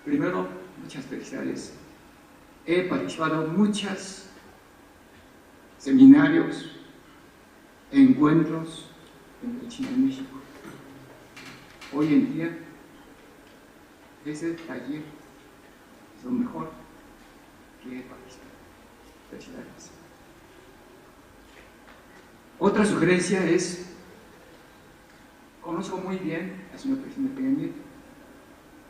Primero, muchas felicidades. He participado en muchos seminarios, encuentros entre China y México. Hoy en día, ese taller es lo mejor que he participado. Felicidades. Otra sugerencia es, conozco muy bien al señor presidente Peña Nieto.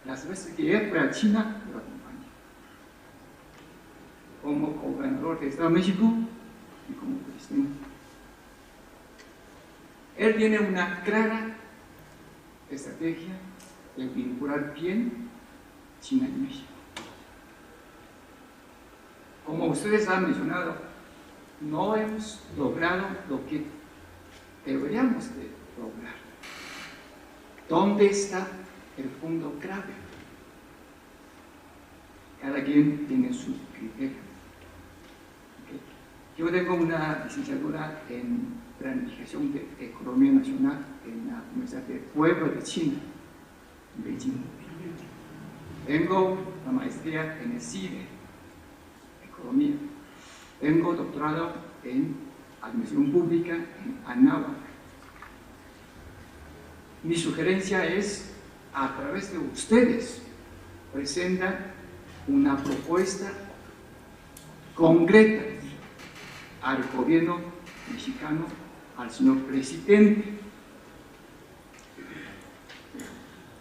Las veces que él fue a China, lo acompañé. Como gobernador del Estado de México y como presidente. Él tiene una clara estrategia de vincular bien China y México. Como ustedes han mencionado, no hemos logrado lo que deberíamos de lograr. ¿Dónde está el punto grave? Cada quien tiene su criterio. Yo tengo una licenciatura en Planificación de Economía Nacional en la Universidad de Puebla de China, en Beijing. Tengo la maestría en el CIDE, Economía. Tengo doctorado en Administración Pública en Anáhuac. Mi sugerencia es, a través de ustedes, presentan una propuesta concreta al gobierno mexicano, al señor presidente.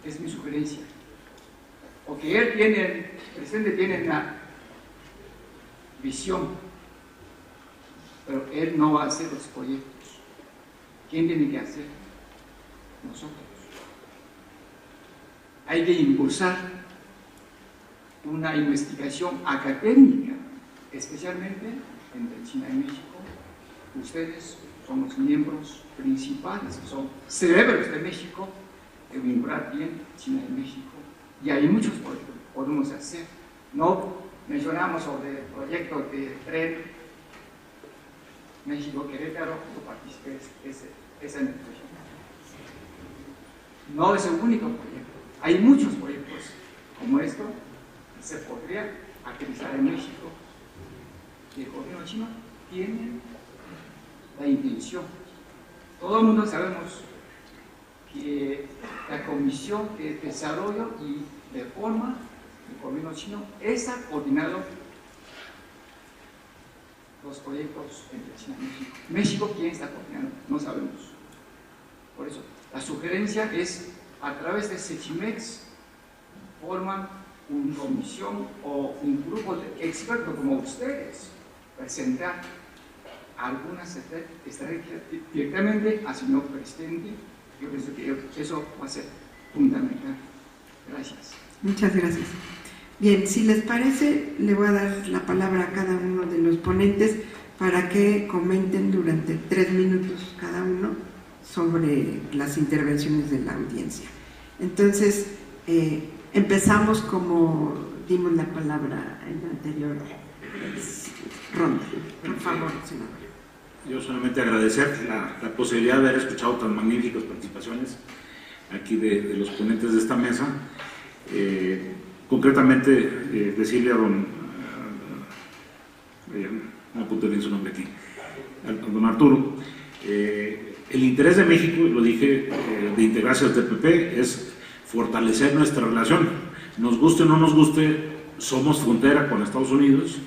Es mi sugerencia. Porque el presidente tiene una visión, pero él no va a hacer los proyectos. ¿Quién tiene que hacer? Nosotros. Hay que impulsar una investigación académica, especialmente entre China y México. Ustedes son los miembros principales, son cerebros de México, de vincular bien China y México. Y hay muchos proyectos que podemos hacer. No mencionamos sobre el proyecto de tren México-Querétaro, yo participé en el proyecto. No es el único proyecto. Hay muchos proyectos como esto que se podría aterrizar en México. Y el gobierno chino tiene la intención. Todo el mundo sabemos que la Comisión de Desarrollo y Reforma del gobierno chino está coordinando los proyectos entre China y México. México, ¿quién está coordinando? No sabemos. Por eso, la sugerencia es, a través de Sechimex, forman una comisión o un grupo de expertos como ustedes, presentar algunas estrategias directamente al señor presidente. Yo pienso que eso va a ser fundamental. Gracias. Muchas gracias. Bien, si les parece, le voy a dar la palabra a cada uno de los ponentes para que comenten durante 3 minutos cada uno sobre las intervenciones de la audiencia. Entonces, empezamos como dimos la palabra en la anterior ronda. Por favor, senador. Yo solamente agradecer la posibilidad de haber escuchado tan magníficas participaciones aquí de los ponentes de esta mesa. Concretamente, decirle a no apunté bien su nombre aquí, a don Arturo, el interés de México, lo dije, de integrarse al TPP es fortalecer nuestra relación. Nos guste o no nos guste, somos frontera con Estados Unidos,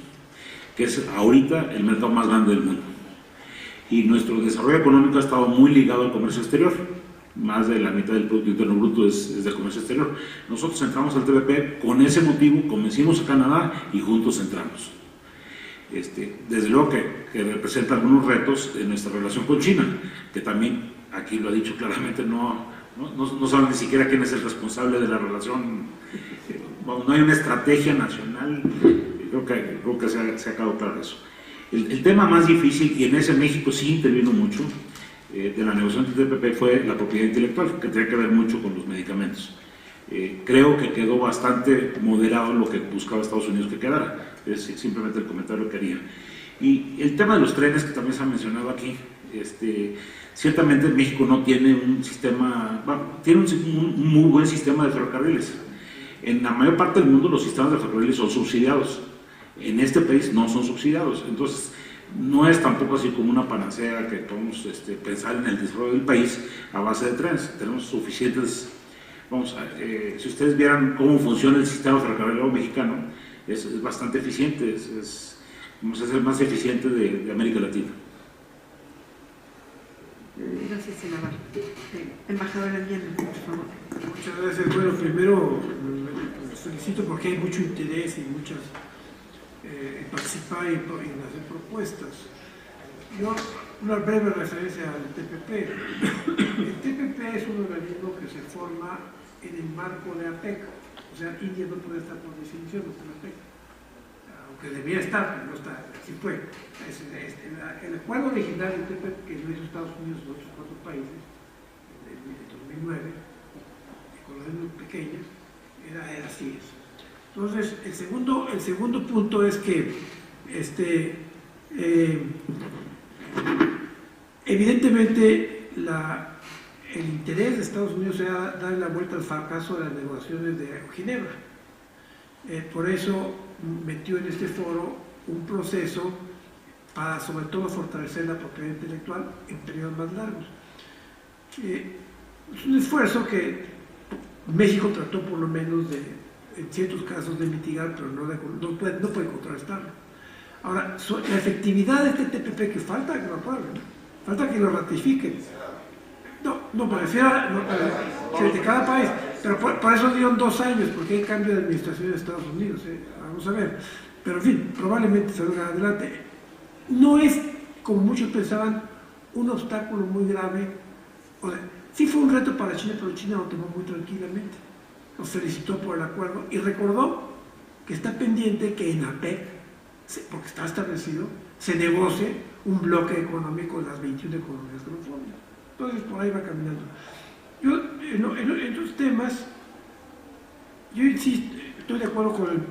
que es ahorita el mercado más grande del mundo. Y nuestro desarrollo económico ha estado muy ligado al comercio exterior. Más de la mitad del Producto Interno Bruto es de comercio exterior. Nosotros entramos al TPP con ese motivo, convencimos a Canadá y juntos entramos. Desde luego que representa algunos retos en nuestra relación con China, que también, aquí lo ha dicho claramente, no saben ni siquiera quién es el responsable de la relación vamos, no hay una estrategia nacional, creo que se ha quedado claro eso. El tema más difícil, y en ese México sí intervino mucho, de la negociación del TPP fue la propiedad intelectual, que tiene que ver mucho con los medicamentos. Creo que quedó bastante moderado lo que buscaba Estados Unidos que quedara, es simplemente el comentario que haría. Y el tema de los trenes, que también se ha mencionado aquí, ciertamente México no tiene un sistema, tiene un muy buen sistema de ferrocarriles. En la mayor parte del mundo los sistemas de ferrocarriles son subsidiados, en este país no son subsidiados, entonces no es tampoco así como una panacea que podemos pensar en el desarrollo del país a base de trenes. Tenemos suficientes, si ustedes vieran cómo funciona el sistema ferrocarrilero mexicano, es bastante eficiente, es el más eficiente de América Latina. Gracias, senador. Embajador Allende, por favor. Muchas gracias. Bueno, primero les felicito porque hay mucho interés y muchas participar y hacer propuestas. Yo, una breve referencia al TPP. El TPP es un organismo que se forma en el marco de APEC, o sea, India no puede estar por definición en APEC, aunque debía estar, pero no está, así fue. El acuerdo original del TPP que lo hizo Estados Unidos y otros 4 países, en 2009, economías muy pequeñas, era así. Entonces, el segundo punto es que evidentemente el interés de Estados Unidos era darle la vuelta al fracaso de las negociaciones de Ginebra. Por eso metió en este foro un proceso para sobre todo fortalecer la propiedad intelectual en periodos más largos. Es un esfuerzo que México trató por lo menos en ciertos casos de mitigar, pero no puede contrarrestarlo. Ahora, la efectividad de este TPP, que falta que lo aprueben, falta que lo ratifiquen. No me refiero de cada país, pero por eso dieron 2 años, porque hay cambio de administración en Estados Unidos, vamos a ver. Pero en fin, probablemente salga adelante. No es, como muchos pensaban, un obstáculo muy grave. O sea, sí fue un reto para China, pero China lo tomó muy tranquilamente. Nos felicitó por el acuerdo y recordó que está pendiente que en APEC, porque está establecido, se negocie un bloque económico de las 21 economías que lo forman. Entonces, por ahí va caminando. Yo, en los temas, yo insisto, estoy de acuerdo con el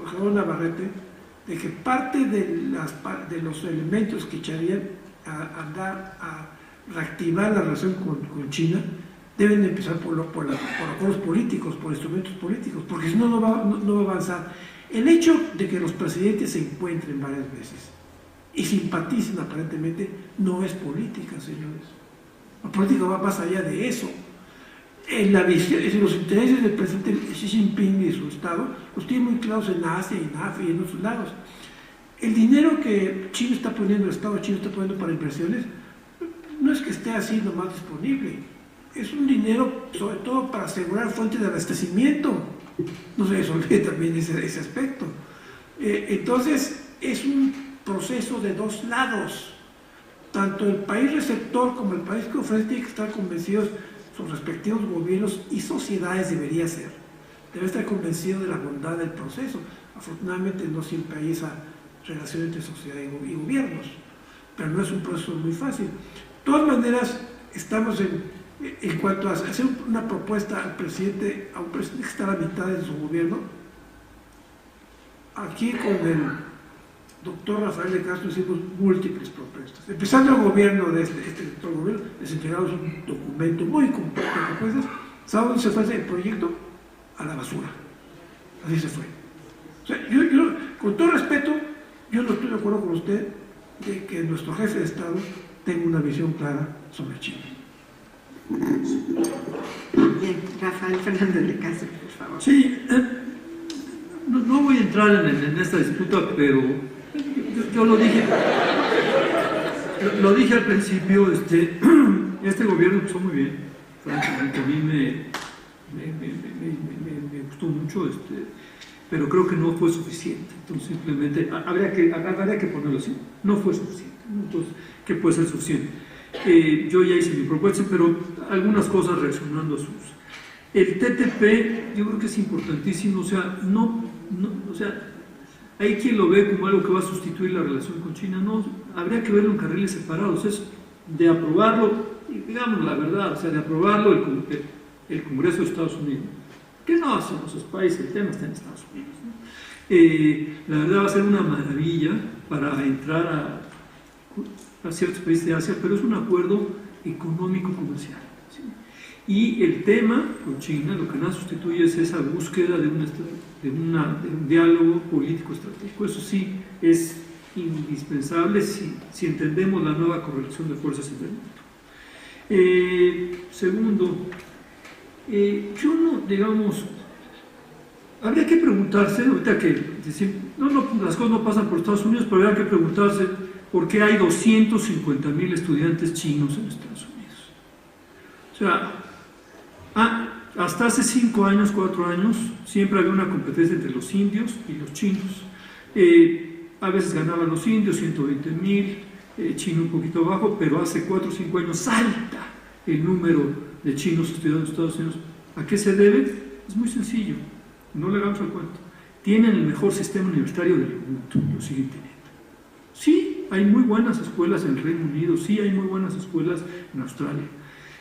senador Navarrete, de que parte de los elementos que echarían a reactivar la relación con China deben de empezar por acuerdos políticos, por instrumentos políticos, porque si no, no va a avanzar. El hecho de que los presidentes se encuentren varias veces y simpaticen aparentemente no es política, señores. La política va más allá de eso. En la visión, los intereses del presidente Xi Jinping y de su Estado los tiene muy claros en Asia, en África y en otros lados. El dinero que China está poniendo, el Estado chino está poniendo para inversiones, no es que esté así nomás disponible. Es un dinero sobre todo para asegurar fuentes de abastecimiento. No se les olvide también ese aspecto. Entonces, es un proceso de 2 lados. Tanto el país receptor como el país que ofrece tienen que estar convencidos, sus respectivos gobiernos y sociedades debería ser. Debe estar convencido de la bondad del proceso. Afortunadamente no siempre hay esa relación entre sociedad y gobiernos, pero no es un proceso muy fácil. De todas maneras, estamos en cuanto a hacer una propuesta al presidente, a un presidente que está a la mitad de su gobierno. Aquí con el doctor Rafael de Castro hicimos múltiples propuestas. Empezando el gobierno de este doctor gobierno, les entregamos un documento muy completo de propuestas. ¿Sabe dónde se fue el proyecto? A la basura. Así se fue. O sea, yo, con todo respeto, yo no estoy de acuerdo con usted de que nuestro jefe de Estado tenga una visión clara sobre China. Bien, Rafael Fernández de Castro, por favor. Sí, no voy a entrar en esta disputa, pero yo lo dije al principio, este gobierno empezó muy bien, francamente, a mí me gustó mucho, pero creo que no fue suficiente. Entonces simplemente habría que ponerlo así, no fue suficiente. Entonces, ¿qué puede ser suficiente? Yo ya hice mi propuesta, pero algunas cosas reaccionando a sus El TTP yo creo que es importantísimo, o sea, hay quien lo ve como algo que va a sustituir la relación con China, no, habría que verlo en carriles separados, es de aprobarlo, digamos la verdad, o sea, de aprobarlo el Congreso de Estados Unidos, que no hacen esos países, el tema está en Estados Unidos, ¿no? La verdad va a ser una maravilla para entrar a ciertos países de Asia, pero es un acuerdo económico-comercial. ¿Sí? Y el tema con China, lo que nada sustituye es esa búsqueda de un diálogo político estratégico. Eso sí es indispensable si entendemos la nueva correlación de fuerzas en el mundo. Segundo, yo no, digamos, habría que preguntarse, ahorita que decir, las cosas no pasan por Estados Unidos, pero habría que preguntarse por qué hay 250,000 estudiantes chinos en Estados Unidos. O sea, hasta hace 5 años, 4 años, siempre había una competencia entre los indios y los chinos. A veces ganaban los indios, 120,000, China un poquito abajo, pero hace 4 o 5 años salta el número de chinos estudiando en Estados Unidos. ¿A qué se debe? Es muy sencillo, no le hagamos al cuento. Tienen el mejor sistema universitario del mundo, lo siguen teniendo. Sí, hay muy buenas escuelas en el Reino Unido, sí hay muy buenas escuelas en Australia.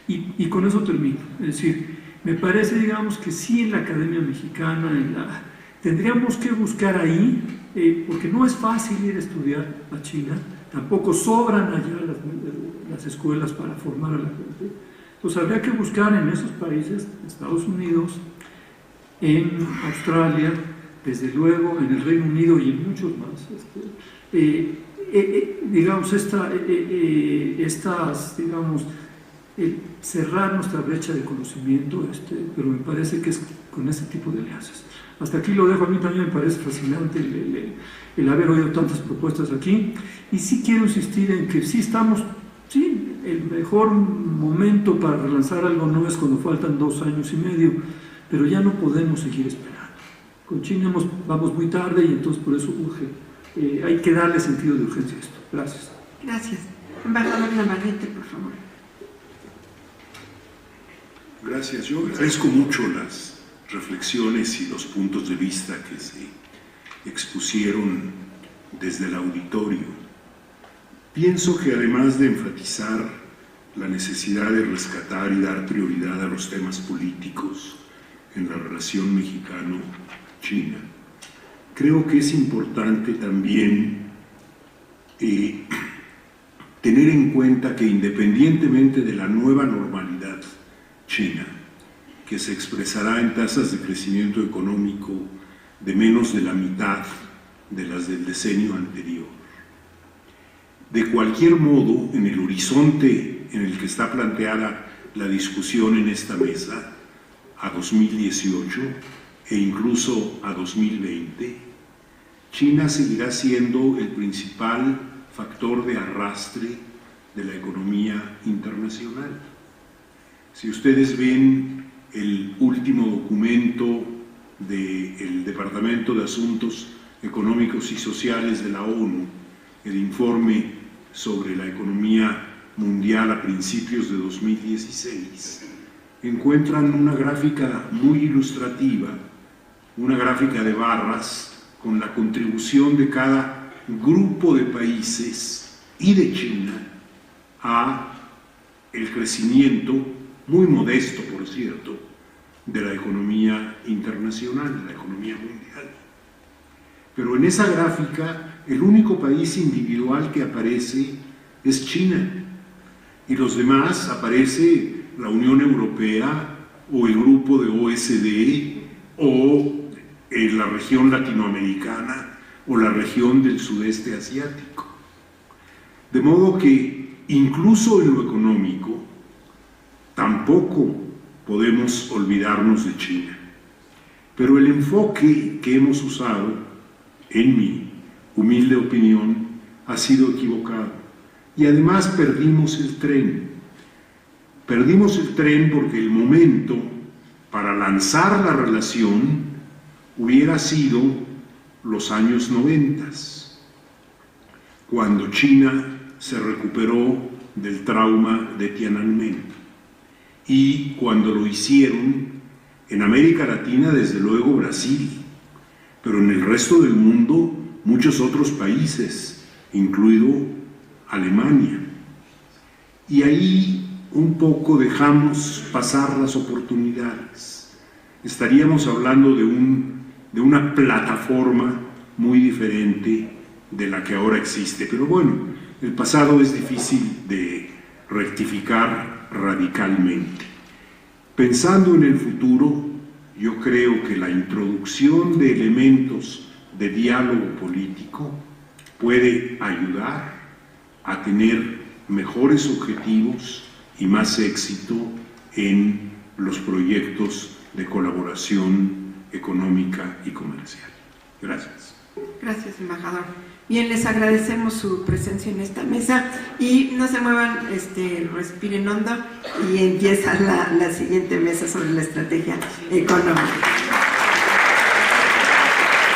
Y con eso termino. Es decir, me parece, digamos, que sí en la Academia Mexicana, tendríamos que buscar ahí, porque no es fácil ir a estudiar a China, tampoco sobran allá las escuelas para formar a la gente. Entonces habría que buscar en esos países, Estados Unidos, en Australia, desde luego en el Reino Unido y en muchos más, digamos, cerrar nuestra brecha de conocimiento, pero me parece que es con este tipo de alianzas. Hasta aquí lo dejo. A mí también me parece fascinante el haber oído tantas propuestas aquí, y sí quiero insistir en que sí, el mejor momento para relanzar algo no es cuando faltan 2 años y medio, pero ya no podemos seguir esperando. Con China vamos muy tarde y entonces por eso urge, hay que darle sentido de urgencia a esto. Gracias. Gracias. Embajador Navarrete, por favor. Gracias. Yo agradezco mucho las reflexiones y los puntos de vista que se expusieron desde el auditorio. Pienso que además de enfatizar la necesidad de rescatar y dar prioridad a los temas políticos en la relación mexicano-china, creo que es importante también tener en cuenta que independientemente de la nueva normalidad china, que se expresará en tasas de crecimiento económico de menos de la mitad de las del decenio anterior, de cualquier modo, en el horizonte en el que está planteada la discusión en esta mesa, a 2018 e incluso a 2020, China seguirá siendo el principal factor de arrastre de la economía internacional. Si ustedes ven el último documento del Departamento de Asuntos Económicos y Sociales de la ONU, el informe sobre la economía mundial a principios de 2016, encuentran una gráfica muy ilustrativa, una gráfica de barras con la contribución de cada grupo de países y de China a el crecimiento, muy modesto por cierto, de la economía internacional, de la economía mundial. Pero en esa gráfica el único país individual que aparece es China, y los demás aparece la Unión Europea o el grupo de OECD o la región latinoamericana o la región del sudeste asiático. De modo que incluso en lo económico tampoco podemos olvidarnos de China. Pero el enfoque que hemos usado, en mi humilde opinión, ha sido equivocado. Y además perdimos el tren. Perdimos el tren porque el momento para lanzar la relación hubiera sido los años 90, cuando China se recuperó del trauma de Tiananmen, y cuando lo hicieron En América Latina, desde luego, Brasil, pero en el resto del mundo, muchos otros países, incluido Alemania. Y ahí un poco dejamos pasar las oportunidades. Estaríamos hablando de una plataforma muy diferente de la que ahora existe. Pero bueno, el pasado es difícil de rectificar radicalmente. Pensando en el futuro, yo creo que la introducción de elementos de diálogo político puede ayudar a tener mejores objetivos y más éxito en los proyectos de colaboración económica y comercial. Gracias. Gracias, embajador. Bien, les agradecemos su presencia en esta mesa y no se muevan, respiren hondo y empieza la siguiente mesa sobre la estrategia económica.